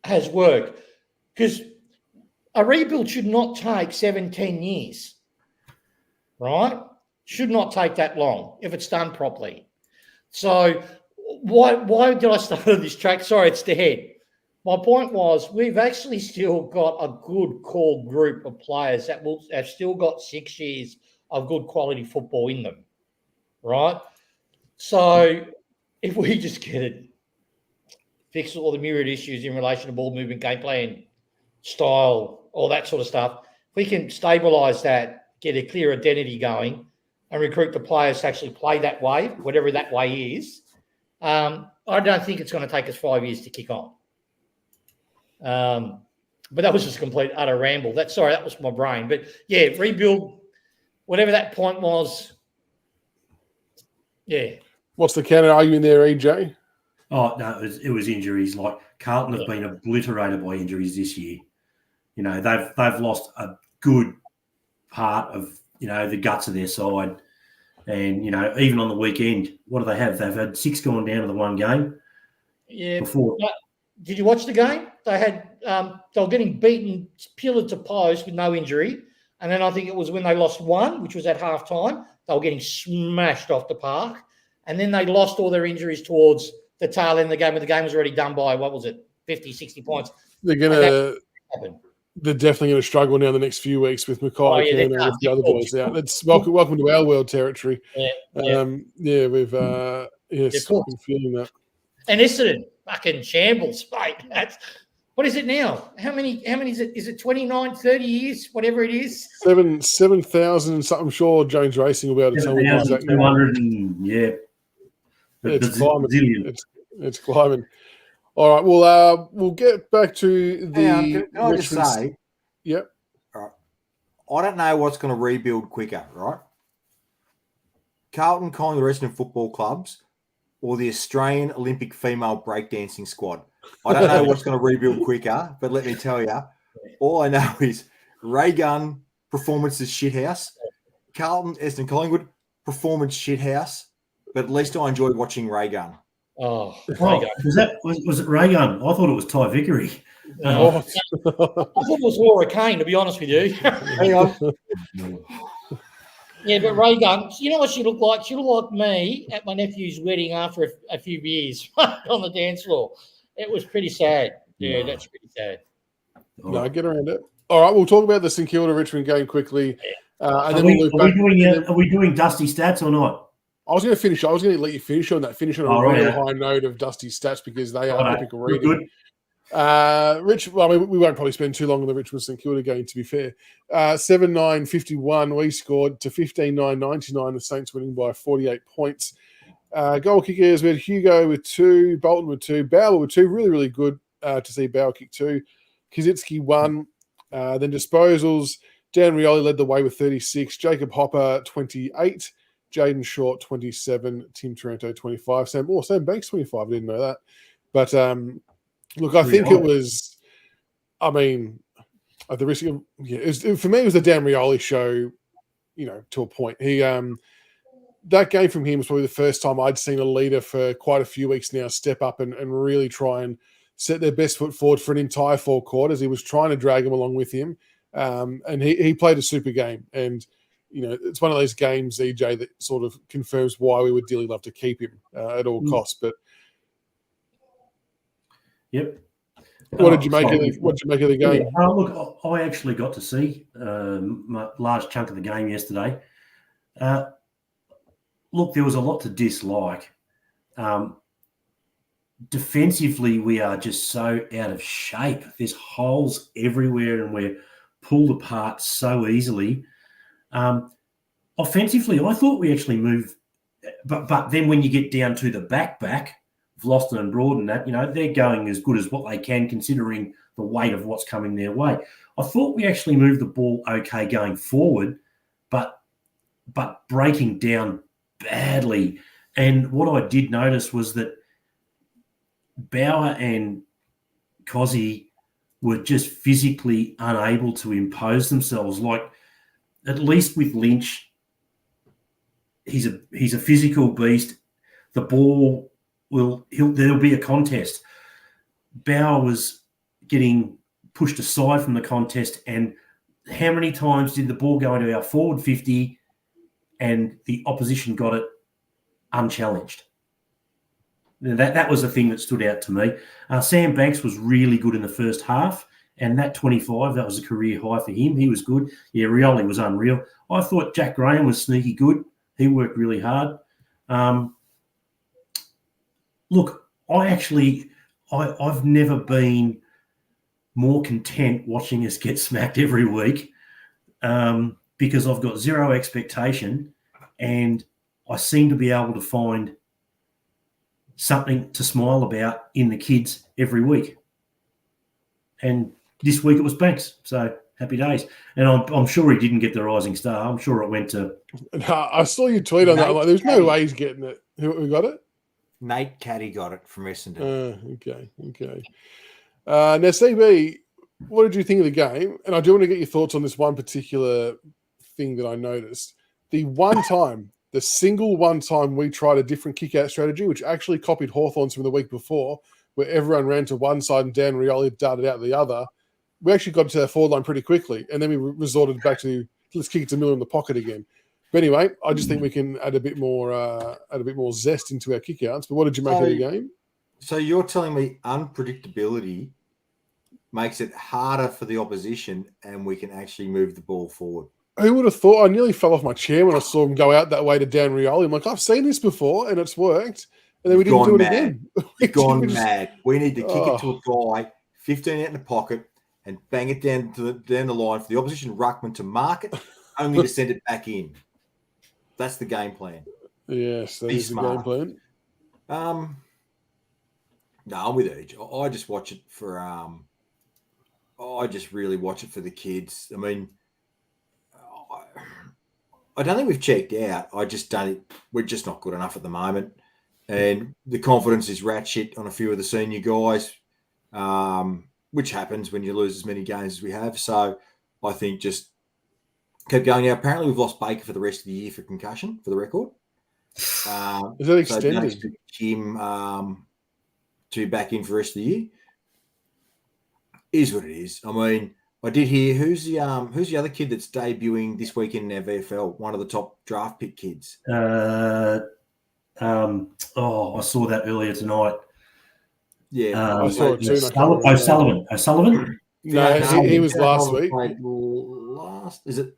has worked. Because a rebuild should not take 7-10 years, right? Should not take that long if it's done properly. So why did I start on this track? Sorry, it's the head. My point was we've actually still got a good core group of players that have still got 6 years of good quality football in them, right? So if we just get it, fix all the myriad issues in relation to ball movement, game plan, style, all that sort of stuff, if we can stabilise that, get a clear identity going and recruit the players to actually play that way, whatever that way is, I don't think it's going to take us 5 years to kick on. But that was just a complete utter ramble. That was my brain. But yeah, rebuild, whatever that point was. Yeah. What's the counter argument there, EJ? Oh no, it was injuries. Like Carlton have been obliterated by injuries this year. You know, they've lost a good part of, you know, the guts of their side. And, you know, even on the weekend, what do they have? They've had 6 gone down to the one game. Yeah. Before. Did you watch the game? They had they were getting beaten pillar to post with no injury. And then I think it was when they lost one, which was at halftime, they were getting smashed off the park. And then they lost all their injuries towards the tail end of the game, when the game was already done by, 50, 60 points. They're definitely going to struggle now the next few weeks with Mackay and with the other boys out. It's welcome to our world territory. We've been feeling that. And Essendon, fucking shambles, mate. What is it now? How many is it? Is it 29, 30 years, whatever it is? 7,000 and something. I'm sure Jones Racing will be able to tell me the exact number. It's climbing. It's climbing. All right. Well, we'll get back to the. Can I just say? Yep. All right. I don't know what's going to rebuild quicker, right? Carlton, Collingwood, Essendon football clubs, or the Australian Olympic female breakdancing squad. I don't know what's going to rebuild quicker, but let me tell you, all I know is Ray Gunn, performance is shithouse. Carlton, Essendon, Collingwood, performance shithouse. But at least I enjoyed watching Ray Gunn. Oh, was it Ray Gunn? I thought it was Ty Vickery. I thought it was Laura Kane, to be honest with you. Hang on. Yeah, but Ray Gunn, you know what she looked like? She looked like me at my nephew's wedding after a few beers on the dance floor. It was pretty sad. Yeah, that's pretty sad. No, I get around it. All right, we'll talk about the St Kilda Richmond game quickly, and then we'll loop back. Are we doing Dusty stats or not? I was going to finish. I was going to let you finish on that. Finish on a real high note of Dusty stats because they are epic reading. Good. Rich, well, I mean, we won't probably spend too long on the Richmond St Kilda game, to be fair. 7-9-51, we scored to 15-9-99, the Saints winning by 48 points. Goal kickers, we had Hugo with 2, Bolton with 2, Bauer with 2. Really, really good to see Bauer kick 2. Kazitsky 1. Then disposals, Dan Rioli led the way with 36, Jacob Hopper 28, Jaden Short 27, Tim Taranto 25, Sam Banks 25. I didn't know that. But look, I think it was, I mean, at the risk of, for me, it was the Dan Rioli show, to a point. He, that game from him was probably the first time I'd seen a leader for quite a few weeks now step up and really try and set their best foot forward for an entire 4 quarters. He was trying to drag them along with him. And he played a super game. And, it's one of those games, EJ, that sort of confirms why we would dearly love to keep him at all costs. But yep. What did you make of the game? Yeah. Look, I actually got to see my large chunk of the game yesterday. Look, there was a lot to dislike. Defensively, we are just so out of shape. There's holes everywhere and we're pulled apart so easily. Offensively, I thought we actually moved, but then when you get down to the back, Vlosten and Broad and that, they're going as good as what they can considering the weight of what's coming their way. I thought we actually moved the ball okay going forward, but breaking down badly. And what I did notice was that Bauer and Cozzy were just physically unable to impose themselves. Like, at least with Lynch, he's a physical beast. The ball there'll be a contest. Bauer was getting pushed aside from the contest, and how many times did the ball go into our forward 50 and the opposition got it unchallenged? That was the thing that stood out to me. Sam Banks was really good in the first half, and that 25, that was a career high for him. He was good. Yeah, Rioli was unreal. I thought Jack Graham was sneaky good. He worked really hard. Look, I've never been more content watching us get smacked every week because I've got zero expectation and I seem to be able to find something to smile about in the kids every week. And this week it was Banks, so happy days. And I'm sure he didn't get the Rising Star. I'm sure it went to... No, I saw you tweet on that. I'm like, there's no way he's getting it. Who got it? Nate Caddy got it from Essendon. Okay. Now, CB, what did you think of the game? And I do want to get your thoughts on this one particular thing that I noticed. The single one time we tried a different kick-out strategy, which actually copied Hawthorn's from the week before, where everyone ran to one side and Dan Rioli darted out the other. We actually got to our forward line pretty quickly, and then we resorted back to let's kick it to Miller in the pocket again. But anyway, I just think we can add a bit more zest into our kick-outs. But what did you make of the game? So you're telling me unpredictability makes it harder for the opposition, and we can actually move the ball forward. Who would have thought? I nearly fell off my chair when I saw him go out that way to Dan Rioli. I'm like, I've seen this before, and it's worked. And then we didn't do it again. We've gone mad. We need to kick it to a guy, 15 out in the pocket, and bang it down the line for the opposition ruckman to mark it, only to send it back in. That's the game plan. Yes, that is the game plan. No, I'm with Edge. I just watch it for I just really watch it for the kids. I mean, I don't think we've checked out. I just don't. We're just not good enough at the moment, and the confidence is rat shit on a few of the senior guys, which happens when you lose as many games as we have. So I think just keep going. Now, apparently we've lost Baker for the rest of the year for concussion, for the record. Is that extended? So don't expect him to be back in for the rest of the year. Is what it is. I mean, I did hear who's the other kid that's debuting this weekend in our VFL? One of the top draft pick kids. I saw that earlier tonight. Yeah, I saw it too. And I can't remember his name. O'Sullivan. No, he was last week. Is it?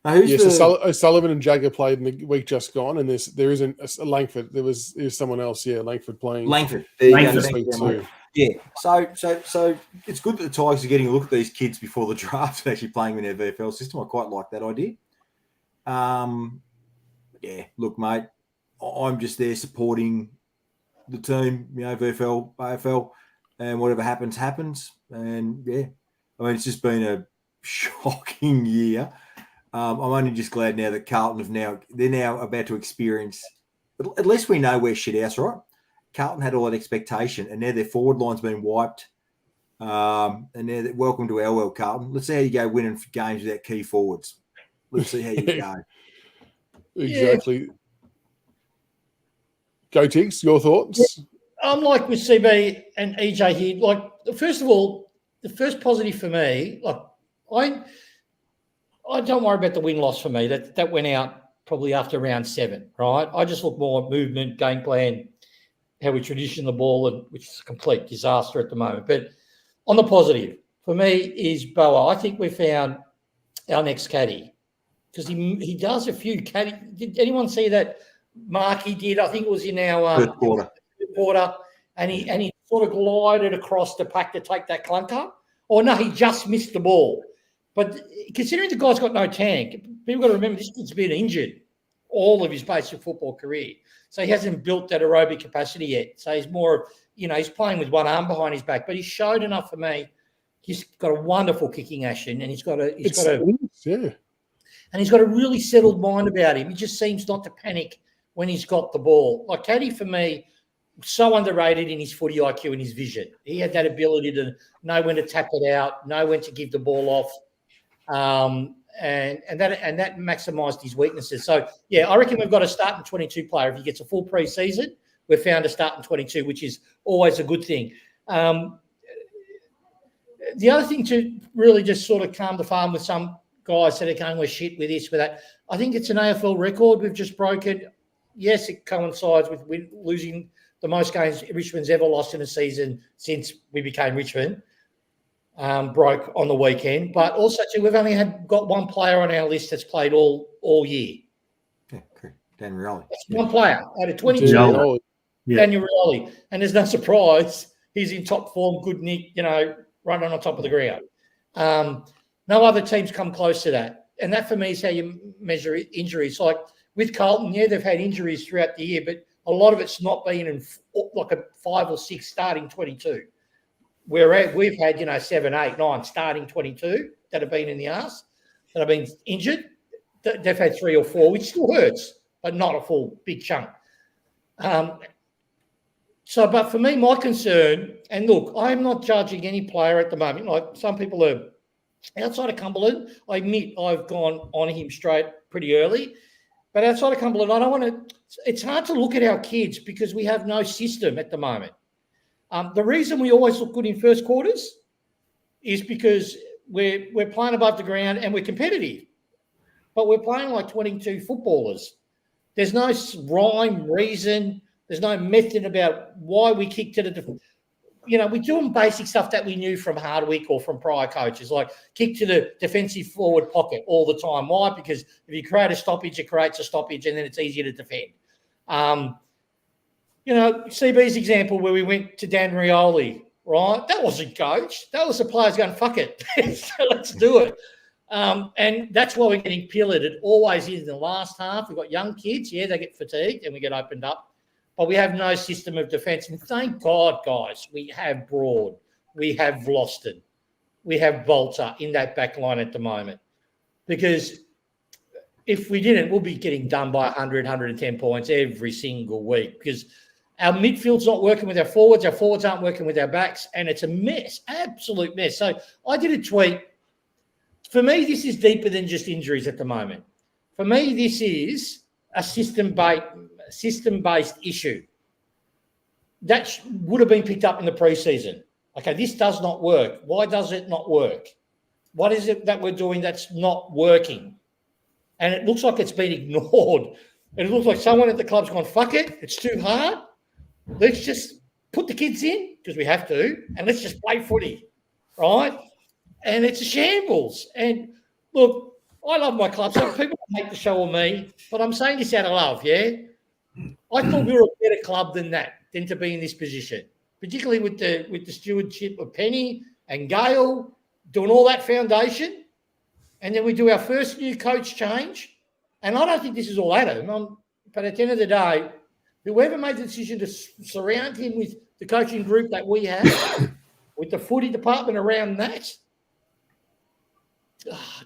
No, who's O'Sullivan and Jagger played in the week just gone, and there isn't a Langford. There's someone else. Yeah, Langford playing. Langford. This week too. Yeah. So it's good that the Tigers are getting a look at these kids before the draft and actually playing in their VFL system. I quite like that idea. Yeah. Look, mate, I'm just there supporting the team. VFL, AFL, and whatever happens, happens. And yeah, I mean, it's just been a shocking year. I'm only just glad now that Carlton they're now about to experience. At least we know we're shit house, right? Carlton had all that expectation, and now their forward line's been wiped. And now welcome to our world, Carlton. Let's see how you go winning games without key forwards. Let's see how you go. Exactly. Yeah. Go Tiggs, your thoughts? I'm like with CB and EJ here. Like, first of all, the first positive for me, like I don't worry about the win-loss for me. That went out probably after round 7, right? I just look more at movement, game plan, how we tradition the ball, which is a complete disaster at the moment. But on the positive, for me, is Boa. I think we found our next caddy because he does a few caddy. Did anyone see that mark he did? I think it was in our third quarter, and he sort of glided across the pack to take that clunker. Or no, he just missed the ball. But considering the guy's got no tank, people got to remember this kid's been injured all of his basic football career. So he hasn't built that aerobic capacity yet. So he's more, he's playing with one arm behind his back. But he's showed enough for me. He's got a wonderful kicking action, and he's got a really settled mind about him. He just seems not to panic when he's got the ball. Like Caddy, for me, so underrated in his footy IQ and his vision. He had that ability to know when to tap it out, know when to give the ball off. And that maximised his weaknesses. So, yeah, I reckon we've got a starting 22 player. If he gets a full pre-season, we've found a starting 22, which is always a good thing. The other thing to really just sort of calm the farm with some guys that are going, we're shit with this, with that, I think it's an AFL record we've just broken. Yes, it coincides with losing the most games Richmond's ever lost in a season since we became Richmond. Broke on the weekend, but also too, we've only got one player on our list that's played all year. Yeah, okay. Dan Rioli. That's one player out of 22. Daniel Rioli, and there's no surprise he's in top form, good nick, right on top of the ground. No other teams come close to that, and that for me is how you measure injuries. Like with Carlton, yeah, they've had injuries throughout the year, but a lot of it's not been in like a 5 or 6 starting 22. Where we've had, 7, 8, 9 starting 22 that have been in the arse, that have been injured. They've had 3 or 4, which still hurts, but not a full big chunk. But for me, my concern, and look, I'm not judging any player at the moment. Like some people are outside of Cumberland. I admit I've gone on him straight pretty early. But outside of Cumberland, I don't want to – it's hard to look at our kids because we have no system at the moment. The reason we always look good in first quarters is because we're playing above the ground and we're competitive, but we're playing like 22 footballers. There's no rhyme, reason. There's no method about why we kick to the we're doing basic stuff that we knew from Hardwick or from prior coaches, like kick to the defensive forward pocket all the time. Why? Because if you create a stoppage, it creates a stoppage and then it's easier to defend. CB's example where we went to Dan Rioli, right? That wasn't coach. That was the players going, fuck it. Let's do it. And that's why we're getting pillared. It always is in the last half. We've got young kids. Yeah, they get fatigued and we get opened up. But we have no system of defence. And thank God, guys, we have Broad. We have Vlosten. We have Volta in that back line at the moment. Because if we didn't, we'll be getting done by 100, 110 points every single week because our midfield's not working with our forwards aren't working with our backs, and it's a mess, absolute mess. So I did a tweet. For me, this is deeper than just injuries at the moment. For me, this is a system-based issue. That would have been picked up in the preseason. Okay, this does not work. Why does it not work? What is it that we're doing that's not working? And it looks like it's been ignored. And it looks like someone at the club's gone, fuck it, it's too hard. Let's just put the kids in because we have to, and let's just play footy, right? And it's a shambles. And look, I love my club. So people make the show of me, but I'm saying this out of love, yeah? I thought we were a better club than that, than to be in this position, particularly with the stewardship of Penny and Gale doing all that foundation. And then we do our first new coach change. And I don't think this is all Adam. But at the end of the day, whoever made the decision to surround him with the coaching group that we have, with the footy department around that,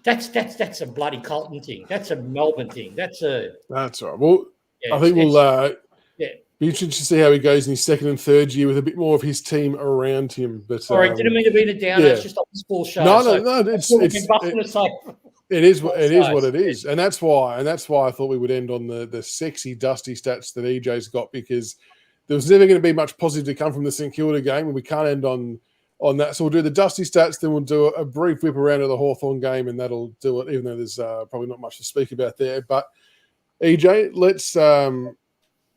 that's a bloody Colton thing. That's a Melbourne thing. That's right. Well, yeah, I think we'll be interested to see how he goes in his second and third year with a bit more of his team around him. But sorry, didn't mean to be a downer. Yeah. It's just a full show. No. It is what it is, and that's why I thought we would end on the sexy dusty stats that EJ's got, because there was never going to be much positive to come from the St Kilda game, and we can't end on that. So we'll do the dusty stats, then we'll do a brief whip around of the Hawthorn game, and that'll do it. Even though there's probably not much to speak about there, but EJ, let's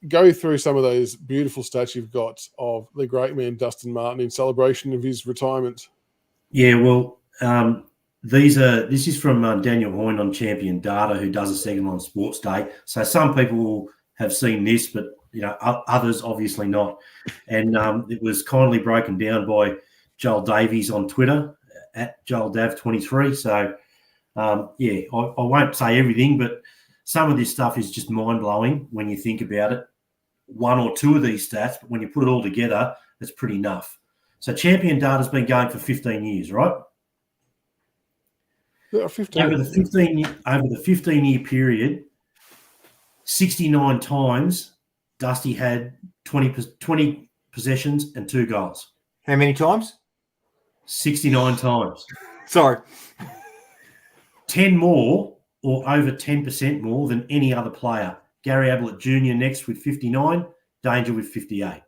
go through some of those beautiful stats you've got of the great man Dustin Martin in celebration of his retirement. Yeah, well, this is from Daniel Hoyne on Champion Data, who does a segment on Sports Day. So some people will have seen this, but others obviously not. And it was kindly broken down by Joel Davies on Twitter at JoelDav23. So I won't say everything, but some of this stuff is just mind-blowing when you think about it. One or two of these stats, but when you put it all together, it's pretty enough. So Champion Data's been going for 15 years, right? Yeah, 15. Over the 15-year period, 69 times Dusty had 20 possessions and 2 goals. How many times? 69 times. Sorry. 10 more, or over 10% more than any other player. Gary Ablett Jr. next with 59, Danger with 58.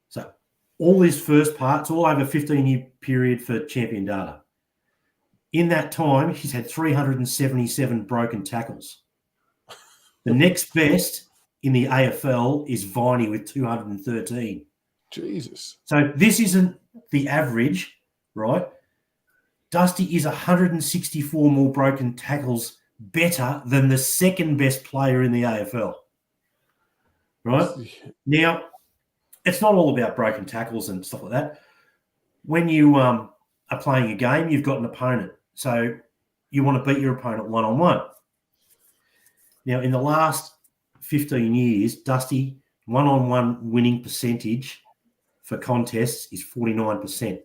So all his first parts, all over a 15-year period for Champion Data. In that time, he's had 377 broken tackles. The next best in the AFL is Viney with 213. Jesus. So this isn't the average, right? Dusty is 164 more broken tackles better than the second best player in the AFL. Right? Now, it's not all about broken tackles and stuff like that. When you are playing a game, you've got an opponent. So you want to beat your opponent one-on-one. Now, in the last 15 years, Dusty one-on-one winning percentage for contests is 49%.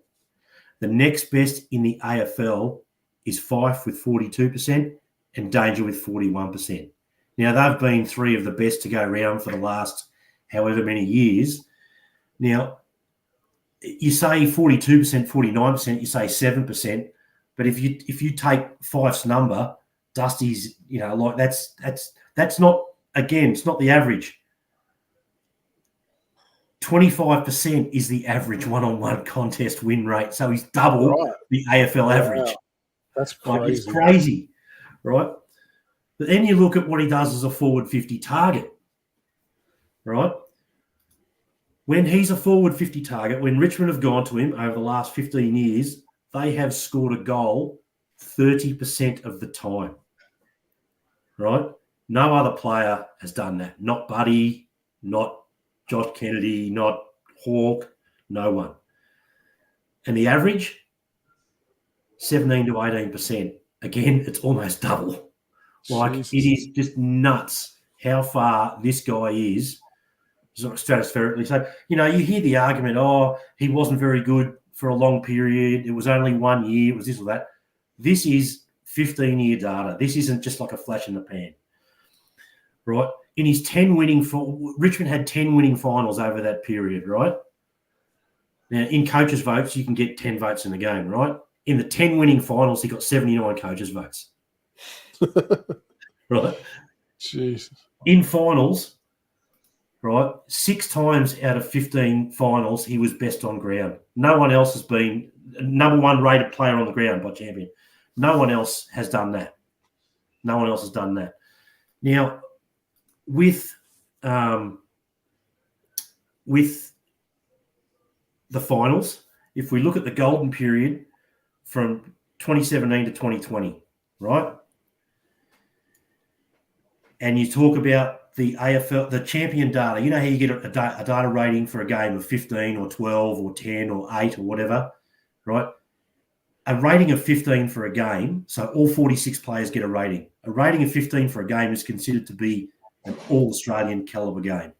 The next best in the AFL is Fife with 42% and Danger with 41%. Now, they've been 3 of the best to go around for the last however many years. Now, you say 42%, 49%, you say 7%, but if you take Fife's number, Dusty's, that's not, again, it's not the average. 25% is the average one-on-one contest win rate. So he's double the AFL average. Wow. That's crazy. It's crazy, right? But then you look at what he does as a forward 50 target, right? When he's a forward 50 target, when Richmond have gone to him over the last 15 years, they have scored a goal 30% of the time, right? No other player has done that. Not Buddy, not Josh Kennedy, not Hawk, no one. And the average, 17 to 18%. Again, it's almost double. Like, Jesus. it is just nuts how far this guy is stratospherically. So, you hear the argument, he wasn't very good for a long period. It was only 1 year. It was this or that. This is 15-year data. This isn't just like a flash in the pan, right? In his 10 winning – Richmond had 10 winning finals over that period, right? Now, in coaches' votes, you can get 10 votes in the game, right? In the 10 winning finals, he got 79 coaches' votes. Right? Jesus. In finals, right? 6 times out of 15 finals, he was best on ground. No one else has been number 1 rated player on the ground by champion. No one else has done that. No one else has done that. Now, with the finals, if we look at the golden period from 2017 to 2020, right? And you talk about the AFL, the champion data. You know how you get a data rating for a game of 15 or 12 or 10 or 8 or whatever, right? A rating of 15 for a game, so all 46 players get a rating. A rating of 15 for a game is considered to be an all-Australian caliber game.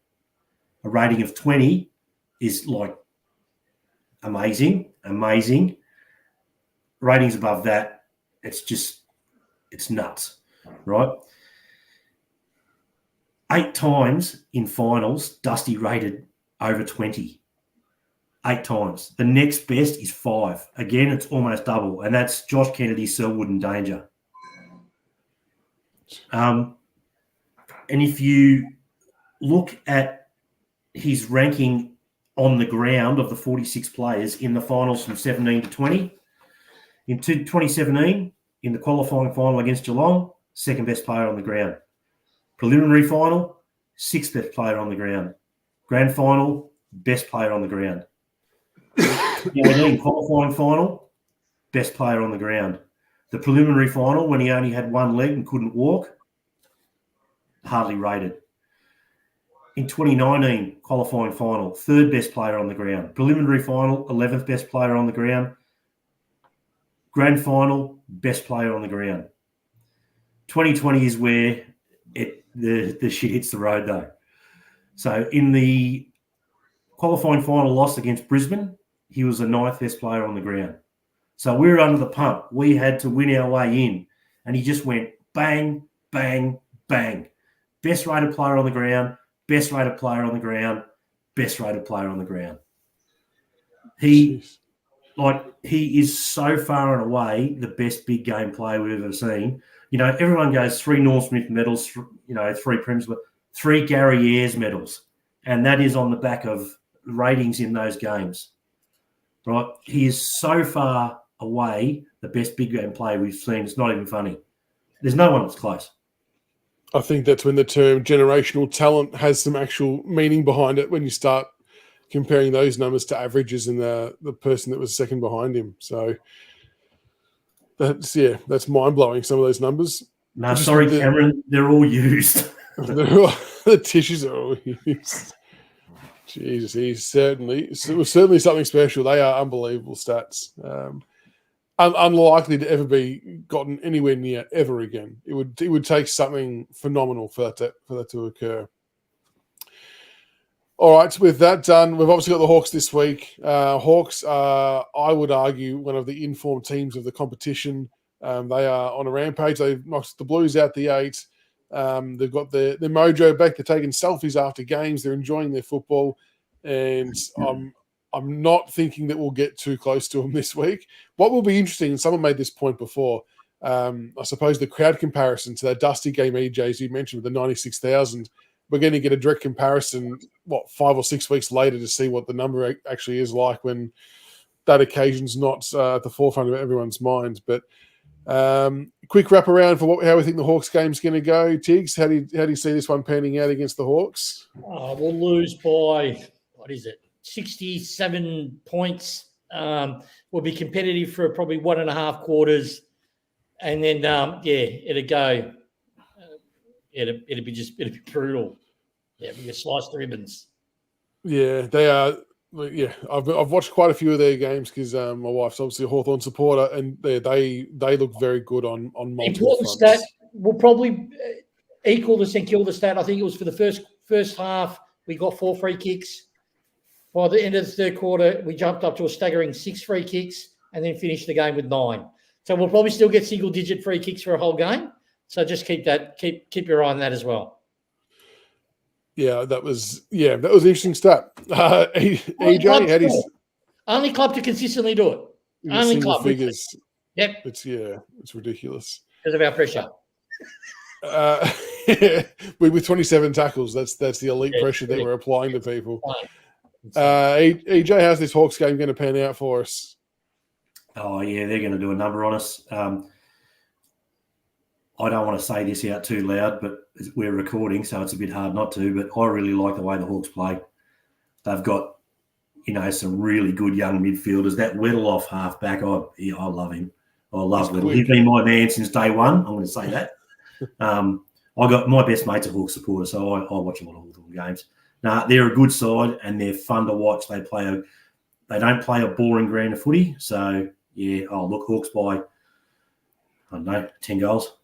A rating of 20 is like amazing. Ratings above that, it's nuts, right? 8 times in finals, Dusty rated over 20. 8 times. The next best is 5. Again, it's almost double, and that's Josh Kennedy, Selwood, and Danger. And if you look at his ranking on the ground of the 46 players in the finals from 17 to 20, in 2017, in the qualifying final against Geelong, second best player on the ground. Preliminary final, 6th best player on the ground. Grand final, best player on the ground. 2018 qualifying final, best player on the ground. The preliminary final, when he only had 1 leg and couldn't walk, hardly rated. In 2019 qualifying final, 3rd best player on the ground. Preliminary final, 11th best player on the ground. Grand final, best player on the ground. 2020 is where the shit hits the road, though. So in the qualifying final loss against Brisbane, he was the 9th best player on the ground. So we were under the pump. We had to win our way in. And he just went bang, bang, bang. Best rated player on the ground, best rated player on the ground, best rated player on the ground. He is so far and away the best big game player we've ever seen. You know, everyone goes 3 Norm Smith medals, 3 Prems, but 3 Gary Ayres medals. And that is on the back of ratings in those games. Right? He is so far away the best big game player we've seen. It's not even funny. There's no one that's close. I think that's when the term generational talent has some actual meaning behind it, when you start comparing those numbers to averages and the person that was second behind him. So that's mind-blowing, some of those numbers. No, sorry, Cameron, they're all used. The tissues are all used. Jesus, it was certainly something special. They are unbelievable stats. Unlikely to ever be gotten anywhere near ever again. It would take something phenomenal for that to occur. All right, so with that done, we've obviously got the Hawks this week. Hawks are, I would argue, one of the informed teams of the competition. They are on a rampage. They've knocked the Blues out the 8. They've got their mojo back. They're taking selfies after games. They're enjoying their football. And I'm not thinking that we'll get too close to them this week. What will be interesting, and someone made this point before, I suppose the crowd comparison to that Dusty game, EJs you mentioned with the 96,000, we're going to get a direct comparison, 5 or 6 weeks later to see what the number actually is like when that occasion's not at the forefront of everyone's minds. But quick wrap around for how we think the Hawks game's going to go. Tiggs, how do you see this one panning out against the Hawks? We'll lose by, 67 points. We'll be competitive for probably 1.5 quarters. And then, it'll go. It'll be brutal. Yeah, we get sliced to ribbons. Yeah, they are. Yeah, I've watched quite a few of their games because my wife's obviously a Hawthorn supporter, and they look very good on multiple important fronts. Stat will probably equal this and kill the stat. I think it was for the first half we got 4 free kicks. By the end of the third quarter, we jumped up to a staggering 6 free kicks and then finished the game with 9. So we'll probably still get single-digit free kicks for a whole game. So just keep your eye on that as well. Yeah, that was an interesting stat. EJ, how do you... Only club to consistently do it. Only club. Figures. Yep. It's ridiculous. Because of our pressure. with 27 tackles. That's the elite pressure that we're applying to people. EJ, how's this Hawks game going to pan out for us? Oh, yeah, they're going to do a number on us. I don't want to say this out too loud, but we're recording, so it's a bit hard not to, but I really like the way the Hawks play. They've got, some really good young midfielders. That Weddle off halfback, I love him. I love Weddle. He's been my man since day one. I'm going to say that. I got my best mate's a Hawks supporter, so I watch a lot of Hawthorn games. Nah, they're a good side and they're fun to watch. They don't play a boring brand of footy. So yeah, Hawks by 10 goals.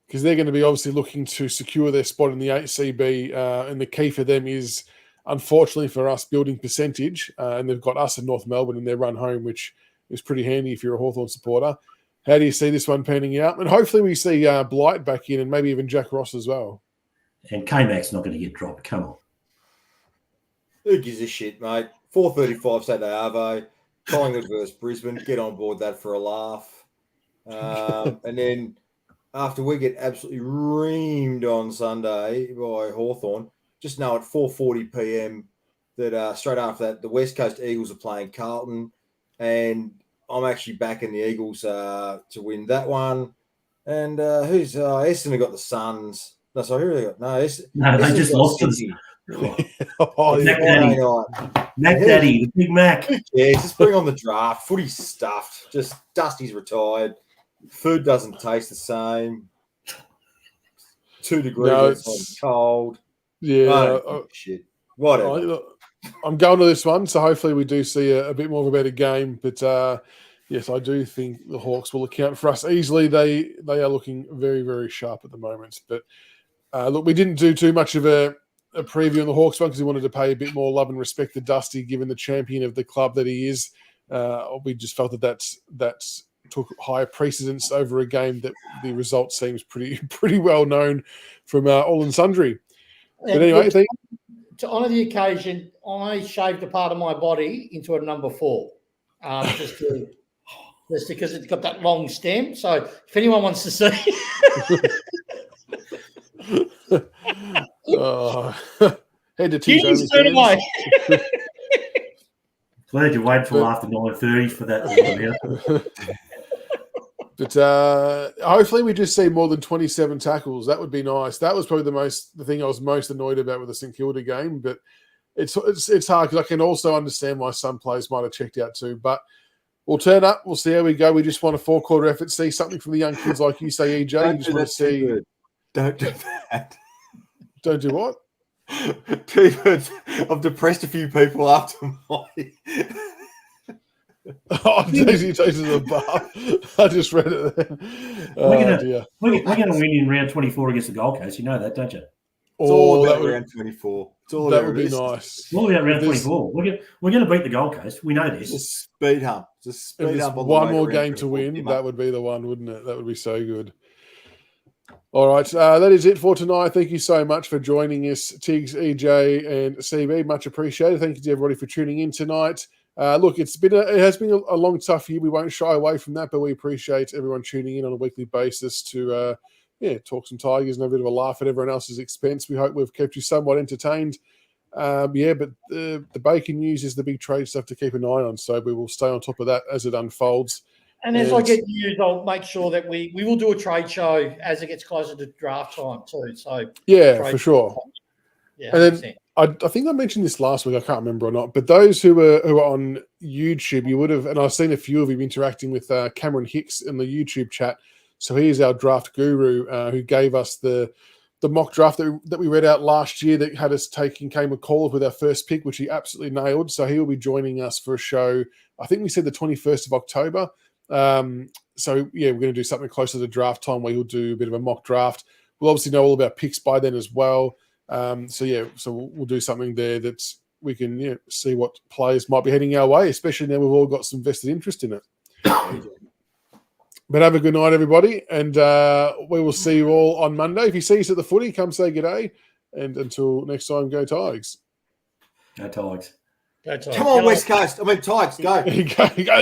Because they're going to be obviously looking to secure their spot in the 8CB, and the key for them is, unfortunately for us, building percentage. And they've got us in North Melbourne in their run home, which is pretty handy if you're a Hawthorn supporter. How do you see this one panning out? And hopefully we see Blight back in and maybe even Jack Ross as well. And K-Mac's not going to get dropped. Come on. Who gives a shit, mate? 4:35 Saturday Arvo. Collingwood versus Brisbane. Get on board that for a laugh. And then after we get absolutely reamed on Sunday by Hawthorn, just know at 4:40 p.m. that straight after that, the West Coast Eagles are playing Carlton, and I'm actually backing the Eagles to win that one. And who's Essendon have got the Suns? No, sorry, who have they got? No, no, they just lost to Sydney. Mac Daddy, the Big Mac. Yeah, just bring on the draft. Footy's stuffed. Just Dusty's retired. Food doesn't taste the same. 2 degrees it's cold. Yeah. Shit. Whatever. I'm going to this one, so hopefully we do see a bit more of a better game. But yes, I do think the Hawks will account for us easily. They are looking very, very sharp at the moment. But look, we didn't do too much of a preview on the Hawks one because we wanted to pay a bit more love and respect to Dusty, given the champion of the club that he is. We just felt that took higher precedence over a game that the result seems pretty well known from all and sundry. But anyway, to honour the occasion, I shaved a part of my body into a number 4, just because it's got that long stem. So if anyone wants to see, head to T's straight away. Glad you waited till after 9:30 for that. But hopefully we just see more than 27 tackles. That would be nice. That was probably the thing I was most annoyed about with the St Kilda game. But it's hard because I can also understand why some players might have checked out too. But we'll turn up. We'll see how we go. We just want a 4-quarter effort. See something from the young kids like you say, EJ. You just want to see. Don't do that. Don't do what? I've depressed a few people after my. Daisy takes the bar. I just read it then. We're going to win in round 24 against the Gold Coast. You know that, don't you? It's all about round 24. That would be nice. It's all about round 24. We're going to beat the Gold Coast. We know this. Just speed hump. Just speed hump. One more game to win. That would be the one, wouldn't it? That would be so good. All right, that is it for tonight. Thank you so much for joining us, Tiggs, EJ, and CB. Much appreciated. Thank you to everybody for tuning in tonight. Look, it has been a long, tough year. We won't shy away from that, but we appreciate everyone tuning in on a weekly basis to talk some Tigers and have a bit of a laugh at everyone else's expense. We hope we've kept you somewhat entertained. But the bacon news is the big trade stuff to keep an eye on, so we will stay on top of that as it unfolds. And as I get news, I'll make sure that we will do a trade show as it gets closer to draft time too. So yeah, for sure. Yeah, and then I think I mentioned this last week. I can't remember or not, but those who are on YouTube, you would have, and I've seen a few of you interacting with Cameron Hicks in the YouTube chat. So he is our draft guru who gave us the mock draft that we read out last year that had us taking Kane McCall with our first pick, which he absolutely nailed. So he will be joining us for a show. I think we said the 21st of October. So yeah, we're going to do something closer to draft time where he'll do a bit of a mock draft. We'll obviously know all about picks by then as well. So we'll do something there that we can see what players might be heading our way, especially now we've all got some vested interest in it. But have a good night, everybody, and we will see you all on Monday. If you see us at the footy, come say good day, and until next time, go Tigers. Go Tigers. Go Tigers. Come on, West Coast. I mean, Tigers, go. Go.